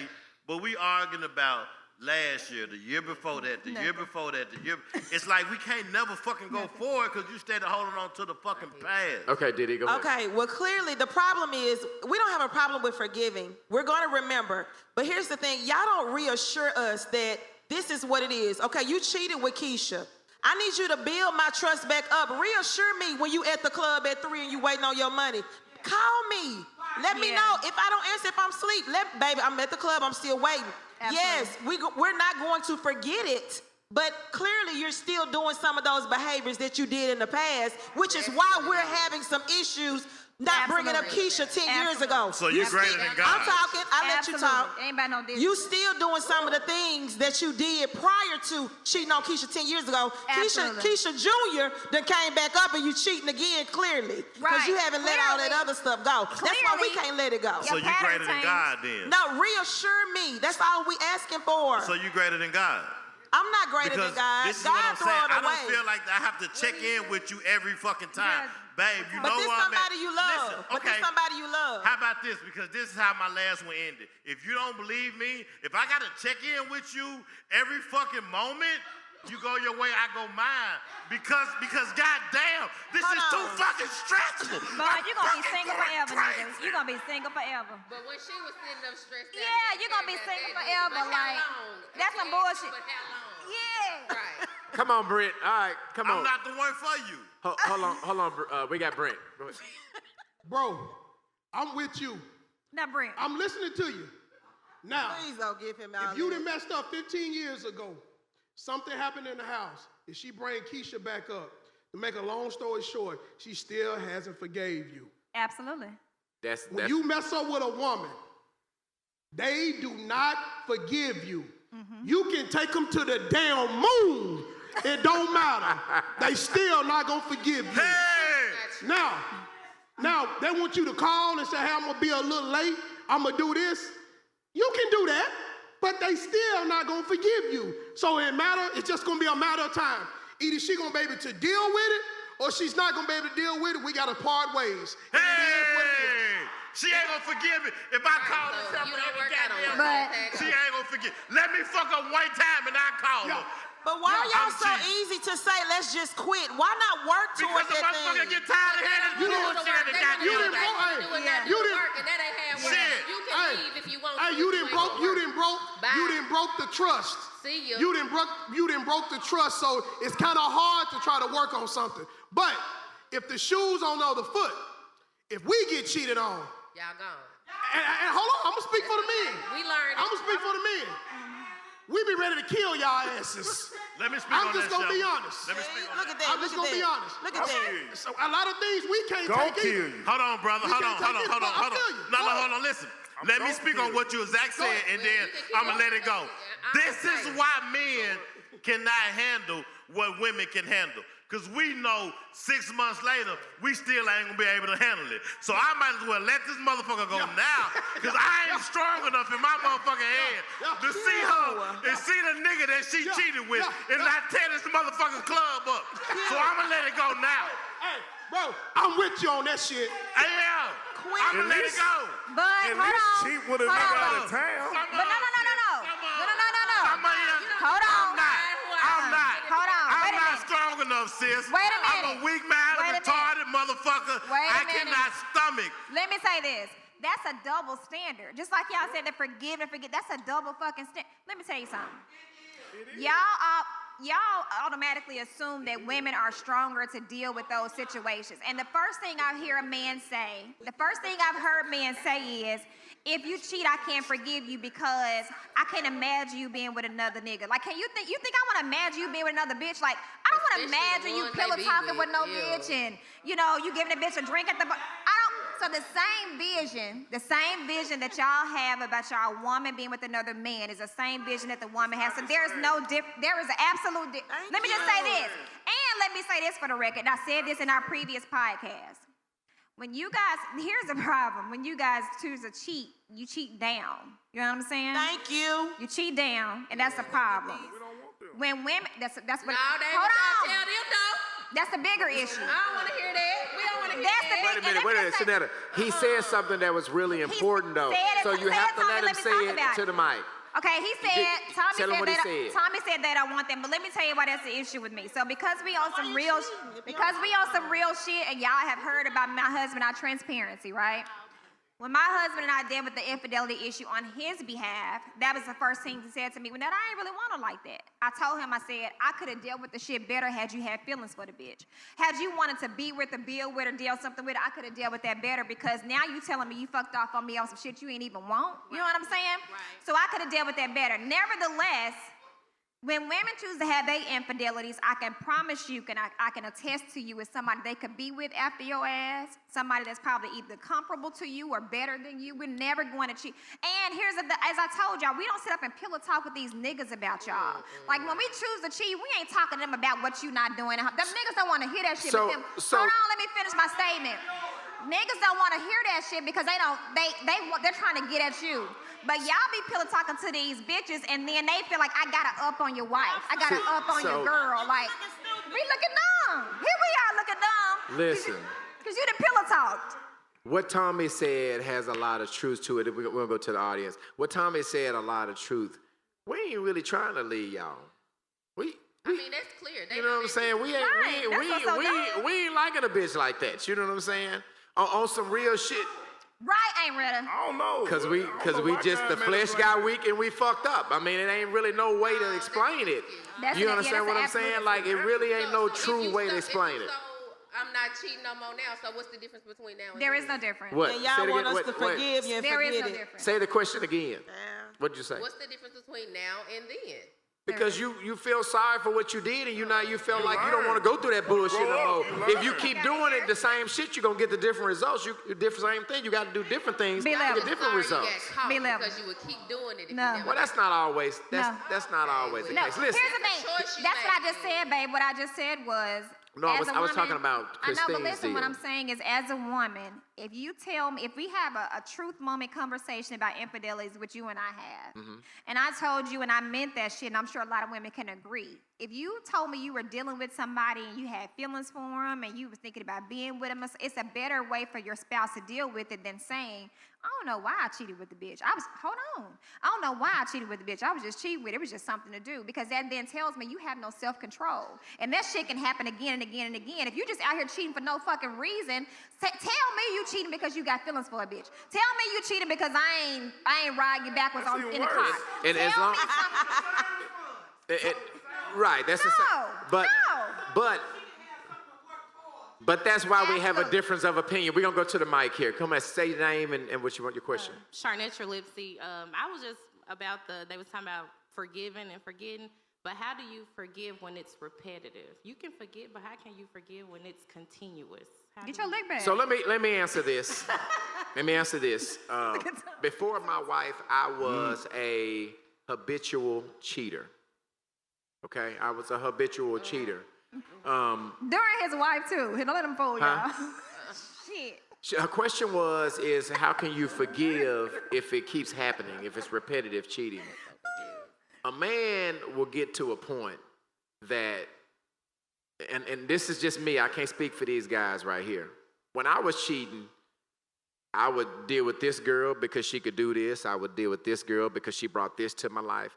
but we arguing about last year, the year before that, the year before that, the year. It's like we can't never fucking go forward because you stayed holding on to the fucking past. Okay, Diddy, go ahead. Okay, well, clearly the problem is we don't have a problem with forgiving. We're going to remember. But here's the thing. Y'all don't reassure us that this is what it is. Okay, you cheated with Keisha. I need you to build my trust back up. Reassure me when you at the club at 3 and you waiting on your money. Call me. Let me know. If I don't answer, if I'm asleep, baby, I'm at the club, I'm still waiting. Absolutely. Yes, we're not going to forget it. But clearly, you're still doing some of those behaviors that you did in the past, which is why we're having some issues not bringing up Keisha 10 years ago. So you're greater than God. I'm talking. I let you talk. Ain't about no business. You still doing some of the things that you did prior to cheating on Keisha 10 years ago. Keisha Jr. then came back up and you cheating again, clearly. Because you haven't let all that other stuff go. That's why we can't let it go. So you're greater than God then? No, reassure me. That's all we asking for. So you're greater than God? I'm not greater than God. This is God what I'm saying. I throw it away. don't feel like I have to check in with you every fucking time. Babe, you know But this what somebody you love. Listen, But this somebody you love. How about this? Because this is how my last one ended. If you don't believe me, if I got to check in with you every fucking moment, you go your way, I go mine. Because goddamn, this is too fucking stressful. But you're going to be single forever, nigga. You're going to be single forever. But when she was sitting up stressed out, Yeah, you're going to be single forever. Like, that's some bullshit. But how long? Yeah. Right. Come on, Brent. All right, come on. I'm not the one for you. Hold on. We got Brent. Go ahead. Bro, I'm with you. Now, Brent. I'm listening to you. Now, Please don't give him all if you that. done messed up 15 years ago, something happened in the house, and she bring Keisha back up. To make a long story short, she still hasn't forgave you. Absolutely. When you mess up with a woman, they do not forgive you. You can take them to the damn moon. It don't matter. They still not gonna forgive you. Hey! Now, they want you to call and say, hey, I'm gonna be a little late. I'm gonna do this. You can do that, but they still not gonna forgive you. So it's just gonna be a matter of time. Either she gonna be able to deal with it, or she's not gonna be able to deal with it. We gotta part ways. Hey! She ain't gonna forgive me if I call her. You don't work out on She ain't gonna forgive. Let me fuck her one time and I call her. But why are y'all I'm so cheating. easy to say, let's just quit? Why not work towards Because the that motherfucker thing? get tired of hearing You this didn't- bullshit every goddamn you didn't day. vote. You didn't work, and that ain't halfway. Shit. You can leave if you want to. Hey, you didn't broke the trust. See ya. You didn't broke the trust, so it's kind of hard to try to work on something. But if the shoe's on the other foot, if we get cheated on, Y'all gone. and hold on, I'm gonna speak for the men. We learned. I'm gonna speak for the men. We be ready to kill y'all asses. Let me speak I'm on just that, gonna be Shelby. honest. Let me speak on Look that. at that. I'm just gonna be honest. Look at that. So a lot of things we can't Gon' take kill either. you. Hold on, brother. Hold on. I feel you. No, hold on. Listen. Let me speak on what you exact said, and then I'm gonna let it go. This is why men cannot handle what women can handle. Because we know 6 months later, we still ain't gonna be able to handle it. So I might as well let this motherfucker go now, because I ain't strong enough in my motherfucking head to see her and see the nigga that she cheated with and not tear this motherfucking club up. So I'm gonna let it go now. Hey, bro, I'm with you on that shit. Hey, yeah. I'm gonna let it go. But At hold least on. cheat with a Hold nigga on. out of town. But no. Hold on. Hold on. I'm Wait a not minute. strong enough, sis. Wait a I'm minute. a weak man, Wait a a retarded motherfucker. Wait a I minute. cannot stomach. Let me say this. That's a double standard. Just like y'all said that forgive and forget. That's a double fucking standard. Let me tell you something. Y'all automatically assume that women are stronger to deal with those situations. And the first thing I hear a man say, the first thing I've heard men say is, if you cheat, I can't forgive you because I can't imagine you being with another nigga. Like, you think I want to imagine you being with another bitch? Like, I don't want to Especially imagine the you ones pillow they be talking with with, no ew. bitch and, you giving a bitch a drink at the bar. So the same vision that y'all have about y'all woman being with another man is the same vision that the woman has. So there is an absolute difference. Let me just say this. And let me say this for the record. I said this in our previous podcast. Here's the problem. When you guys choose to cheat, you cheat down. You know what I'm saying? Thank you. You cheat down, and that's the problem. When women, that's what. No, they hold on. tell them no. That's the bigger issue. I don't want to hear that. We don't want to hear That's the that. big. Wait a minute, Shanetta. He said something that was really important, though. So you have to let him say it to the mic. Okay, he said, Tell him what he said. Tommy said that I want them, but let me tell you why that's the issue with me. So because we on some real shit, and y'all have heard about my husband, our transparency, right? When my husband and I dealt with the infidelity issue on his behalf, that was the first thing he said to me. Well, Netta, I ain't really want her like that. I told him, I said, I could have dealt with the shit better had you had feelings for the bitch. Had you wanted to be with her, build with her, deal something with her, I could have dealt with that better because now you telling me you fucked off on me on some shit you ain't even want. You know what I'm saying? Right. So I could have dealt with that better. Nevertheless, when women choose to have their infidelities, I can promise you, I can attest to you as somebody they could be with after your ass, somebody that's probably either comparable to you or better than you. We're never going to cheat. And here's as I told y'all, we don't sit up and pillow talk with these niggas about y'all. Like when we choose to cheat, we ain't talking to them about what you not doing. Them niggas don't want to hear that shit. Hold on, let me finish my statement. Niggas don't want to hear that shit because they're trying to get at you. But y'all be pillow talking to these bitches, and then they feel like I gotta up on your wife. I gotta up on your girl. Like, we looking dumb. Here we are looking dumb. Listen. Because you done pillow talked. What Tommy said has a lot of truth to it. We'll go to the audience. What Tommy said a lot of truth. We ain't really trying to leave y'all. I mean, that's clear. You know what I'm saying? We ain't liking a bitch like that. You know what I'm saying? On some real shit. Right, ain't ready. I don't know. Cause we just the flesh got weak and we fucked up. I mean, it ain't really no way to explain it. You understand what I'm saying? Like it really ain't no true way to explain it. I'm not cheating no more now. So what's the difference between now and There then? is no difference. What? And Say y'all it want again. us to forgive you and There is forget no it. difference. Say the question again. Yeah. What'd you say? What's the difference between now and then? Because you feel sorry for what you did and you feel like you don't want to go through that bullshit no more. If you keep doing it, the same shit, you're going to get the different results. Same thing. You got to do different things to B Level. get different results. You got caught B Level. because you would keep doing it if No. you never Well, that's not always. That's not always the No, case. here's Listen. the thing. choice you That's what I made. just said, babe. What I just said was. No, I as was a woman, talking about I know, but Christine's listen, what deal. I'm saying is, as a woman, if you tell me, if we have a truth moment conversation about infidelities, which you and I have, and I told you and I meant that shit, and I'm sure a lot of women can agree. If you told me you were dealing with somebody and you had feelings for them and you was thinking about being with them, it's a better way for your spouse to deal with it than saying, I don't know why I cheated with the bitch. Hold on. I don't know why I cheated with the bitch. I was just cheating with it. It was just something to do. Because that then tells me you have no self-control. And that shit can happen again and again and again. If you're just out here cheating for no fucking reason, tell me you cheating because you got feelings for a bitch. Tell me you cheating because I ain't riding you backwards in the car. And as Tell long- me something. Right, that's the same. But that's why we have a difference of opinion. We're going to go to the mic here. Come on, say your name and what you want your question. Charnette Lipsy. I was just about they was talking about forgiving and forgetting, but how do you forgive when it's repetitive? You can forget, but how can you forgive when it's continuous? Get your leg back. So let me answer this. Before my wife, I was a habitual cheater. Okay, I was a habitual cheater. During his wife, too. Don't let him fool y'all. Shit. Her question is how can you forgive if it keeps happening, if it's repetitive cheating? A man will get to a point that, and this is just me, I can't speak for these guys right here. When I was cheating, I would deal with this girl because she could do this. I would deal with this girl because she brought this to my life.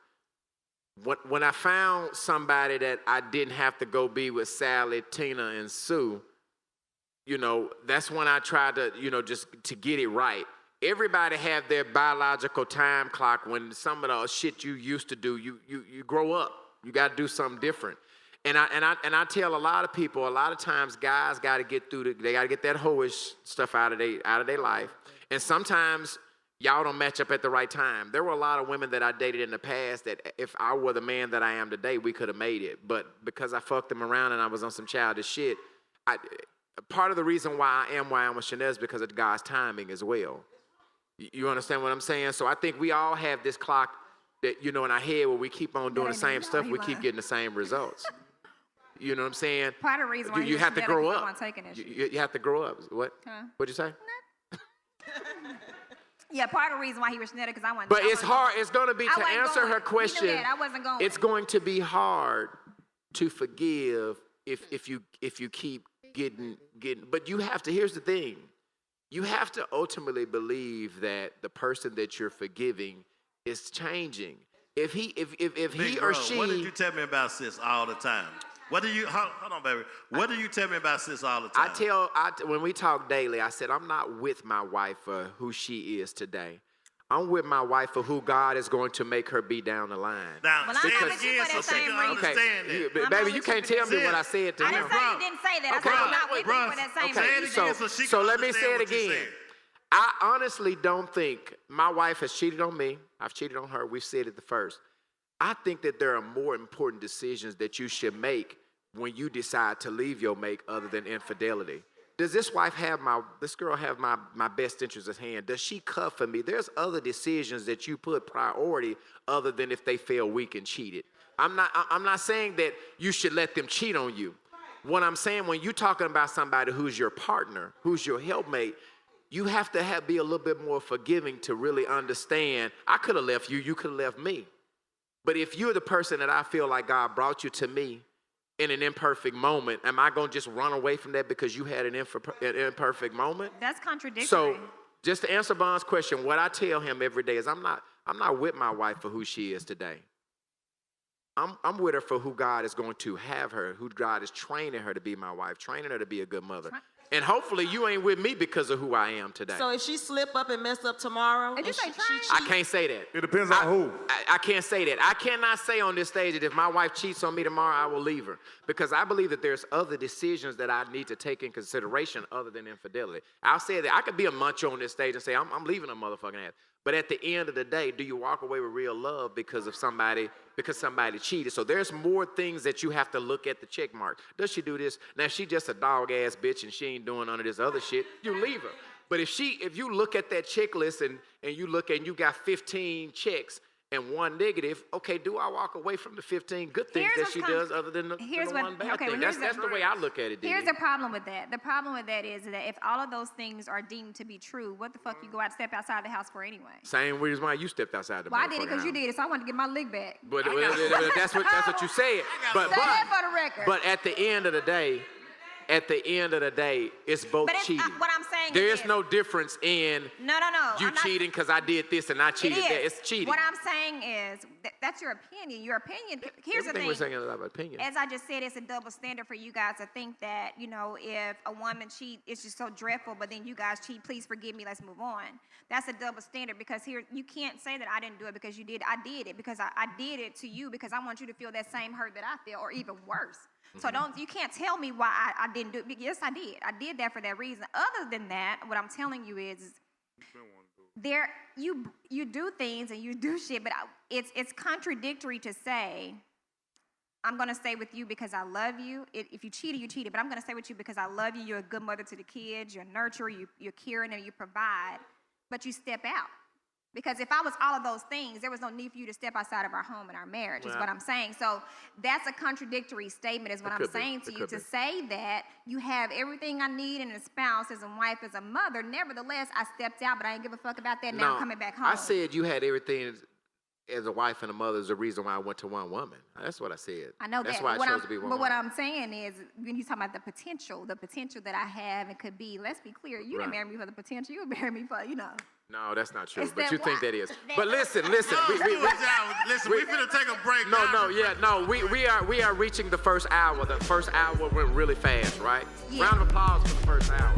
When I found somebody that I didn't have to go be with Sally, Tina, and Sue, that's when I tried to, just to get it right. Everybody have their biological time clock when some of the shit you used to do, you grow up. You got to do something different. And I tell a lot of people, a lot of times guys got to get through they got to get that hoish stuff out of their life. And sometimes y'all don't match up at the right time. There were a lot of women that I dated in the past that if I were the man that I am today, we could have made it. But because I fucked them around and I was on some childish shit, part of the reason why I am with Chanel is because of God's timing as well. You understand what I'm saying? So I think we all have this clock that, in our head where we keep on doing the same stuff, we keep getting the same results. You know what I'm saying? Part of the reason why you have to grow up. Taking it. You have to grow up. What? Huh? What'd you say? Yeah, part of the reason why he was Netta because I wasn't. But it's hard. It's going to be, to answer her question, He knew that. I wasn't going. It's going to be hard to forgive if you keep getting. But you have to. Here's the thing. You have to ultimately believe that the person that you're forgiving is changing. If he or she. What did you tell me about sis all the time? What do you, hold on, baby. What do you tell me about sis all the time? When we talk daily, I said, I'm not with my wife for who she is today. I'm with my wife for who God is going to make her be down the line. Now, Well, say I'm it not with you again for so that she same can reason. understand it. Baby, you can't tell me what I said to I him. didn't say you didn't say that. I said I'm not with you for that same Okay, reason. say it again so she So can let me say understand it what you again. said. I honestly don't think my wife has cheated on me. I've cheated on her. We've said it the first. I think that there are more important decisions that you should make when you decide to leave your mate other than infidelity. Does this girl have my best interests at hand? Does she cover me? There's other decisions that you put priority other than if they feel weak and cheated. I'm not saying that you should let them cheat on you. What I'm saying, when you're talking about somebody who's your partner, who's your helpmate, you have to be a little bit more forgiving to really understand, I could have left you, you could have left me. But if you're the person that I feel like God brought you to me in an imperfect moment, am I going to just run away from that because you had an imperfect moment? That's contradictory. So just to answer Bond's question, what I tell him every day is I'm not with my wife for who she is today. I'm with her for who God is going to have her, who God is training her to be my wife, training her to be a good mother. And hopefully you ain't with me because of who I am today. So if she slip up and mess up tomorrow, Did you say train? I can't say that. It depends on who. I can't say that. I cannot say on this stage that if my wife cheats on me tomorrow, I will leave her. Because I believe that there's other decisions that I need to take in consideration other than infidelity. I'll say that I could be a muncher on this stage and say, I'm leaving a motherfucking ass. But at the end of the day, do you walk away with real love because somebody cheated? So there's more things that you have to look at the check mark. Does she do this? Now, if she just a dog ass bitch and she ain't doing none of this other shit, you leave her. But if you look at that checklist and you look and you got 15 checks and one negative, okay, do I walk away from the 15 good things that she does other than the one bad thing? That's the way I look at it, Here's the problem with that. The problem with that is that if all of those things are deemed to be true, what the fuck you go out step outside the house for anyway? Same reason why you stepped outside the Well, I did it motherfucking because you house. did it, so I wanted to get my lick back. But that's what you said. But Say that for the record. But at the end of the day, it's both But it's, cheating. what I'm saying There is is no difference in No. you I'm not- cheating because I did this and I It cheated that. is. It's cheating. What I'm saying is that's your opinion. Your opinion. Here's the Everything thing. we're saying is about opinion. As I just said, it's a double standard for you guys to think that, if a woman cheat, it's just so dreadful, but then you guys cheat, please forgive me, let's move on. That's a double standard because here, you can't say that I didn't do it because you did. I did it because I did it to you because I want you to feel that same hurt that I feel or even worse. So you can't tell me why I didn't do it. Yes, I did. I did that for that reason. Other than that, what I'm telling you is you do things and you do shit, but it's contradictory to say, I'm going to stay with you because I love you. If you cheated, you cheated, but I'm going to stay with you because I love you. You're a good mother to the kids. You're a nurturer. You're caring and you provide, but you step out. Because if I was all of those things, there was no need for you to step outside of our home and our marriage, is what I'm saying. So that's a contradictory statement, is what I'm saying to you. To say that you have everything I need in a spouse, as a wife, as a mother, nevertheless, I stepped out, but I didn't give a fuck about that. Now I'm coming back home. I said you had everything as a wife and a mother is the reason why I went to one woman. That's what I said. I know That's that. why I chose to be one But what woman. I'm saying is, when you talk about the potential that I have and could be, let's be clear, you didn't marry me for the potential. You married me for, No, that's not true. It's But that you think why- that is. But listen. Listen, we finna take a break. No. We are reaching the first hour. The first hour went really fast, right? Yeah. Round of applause for the first hour.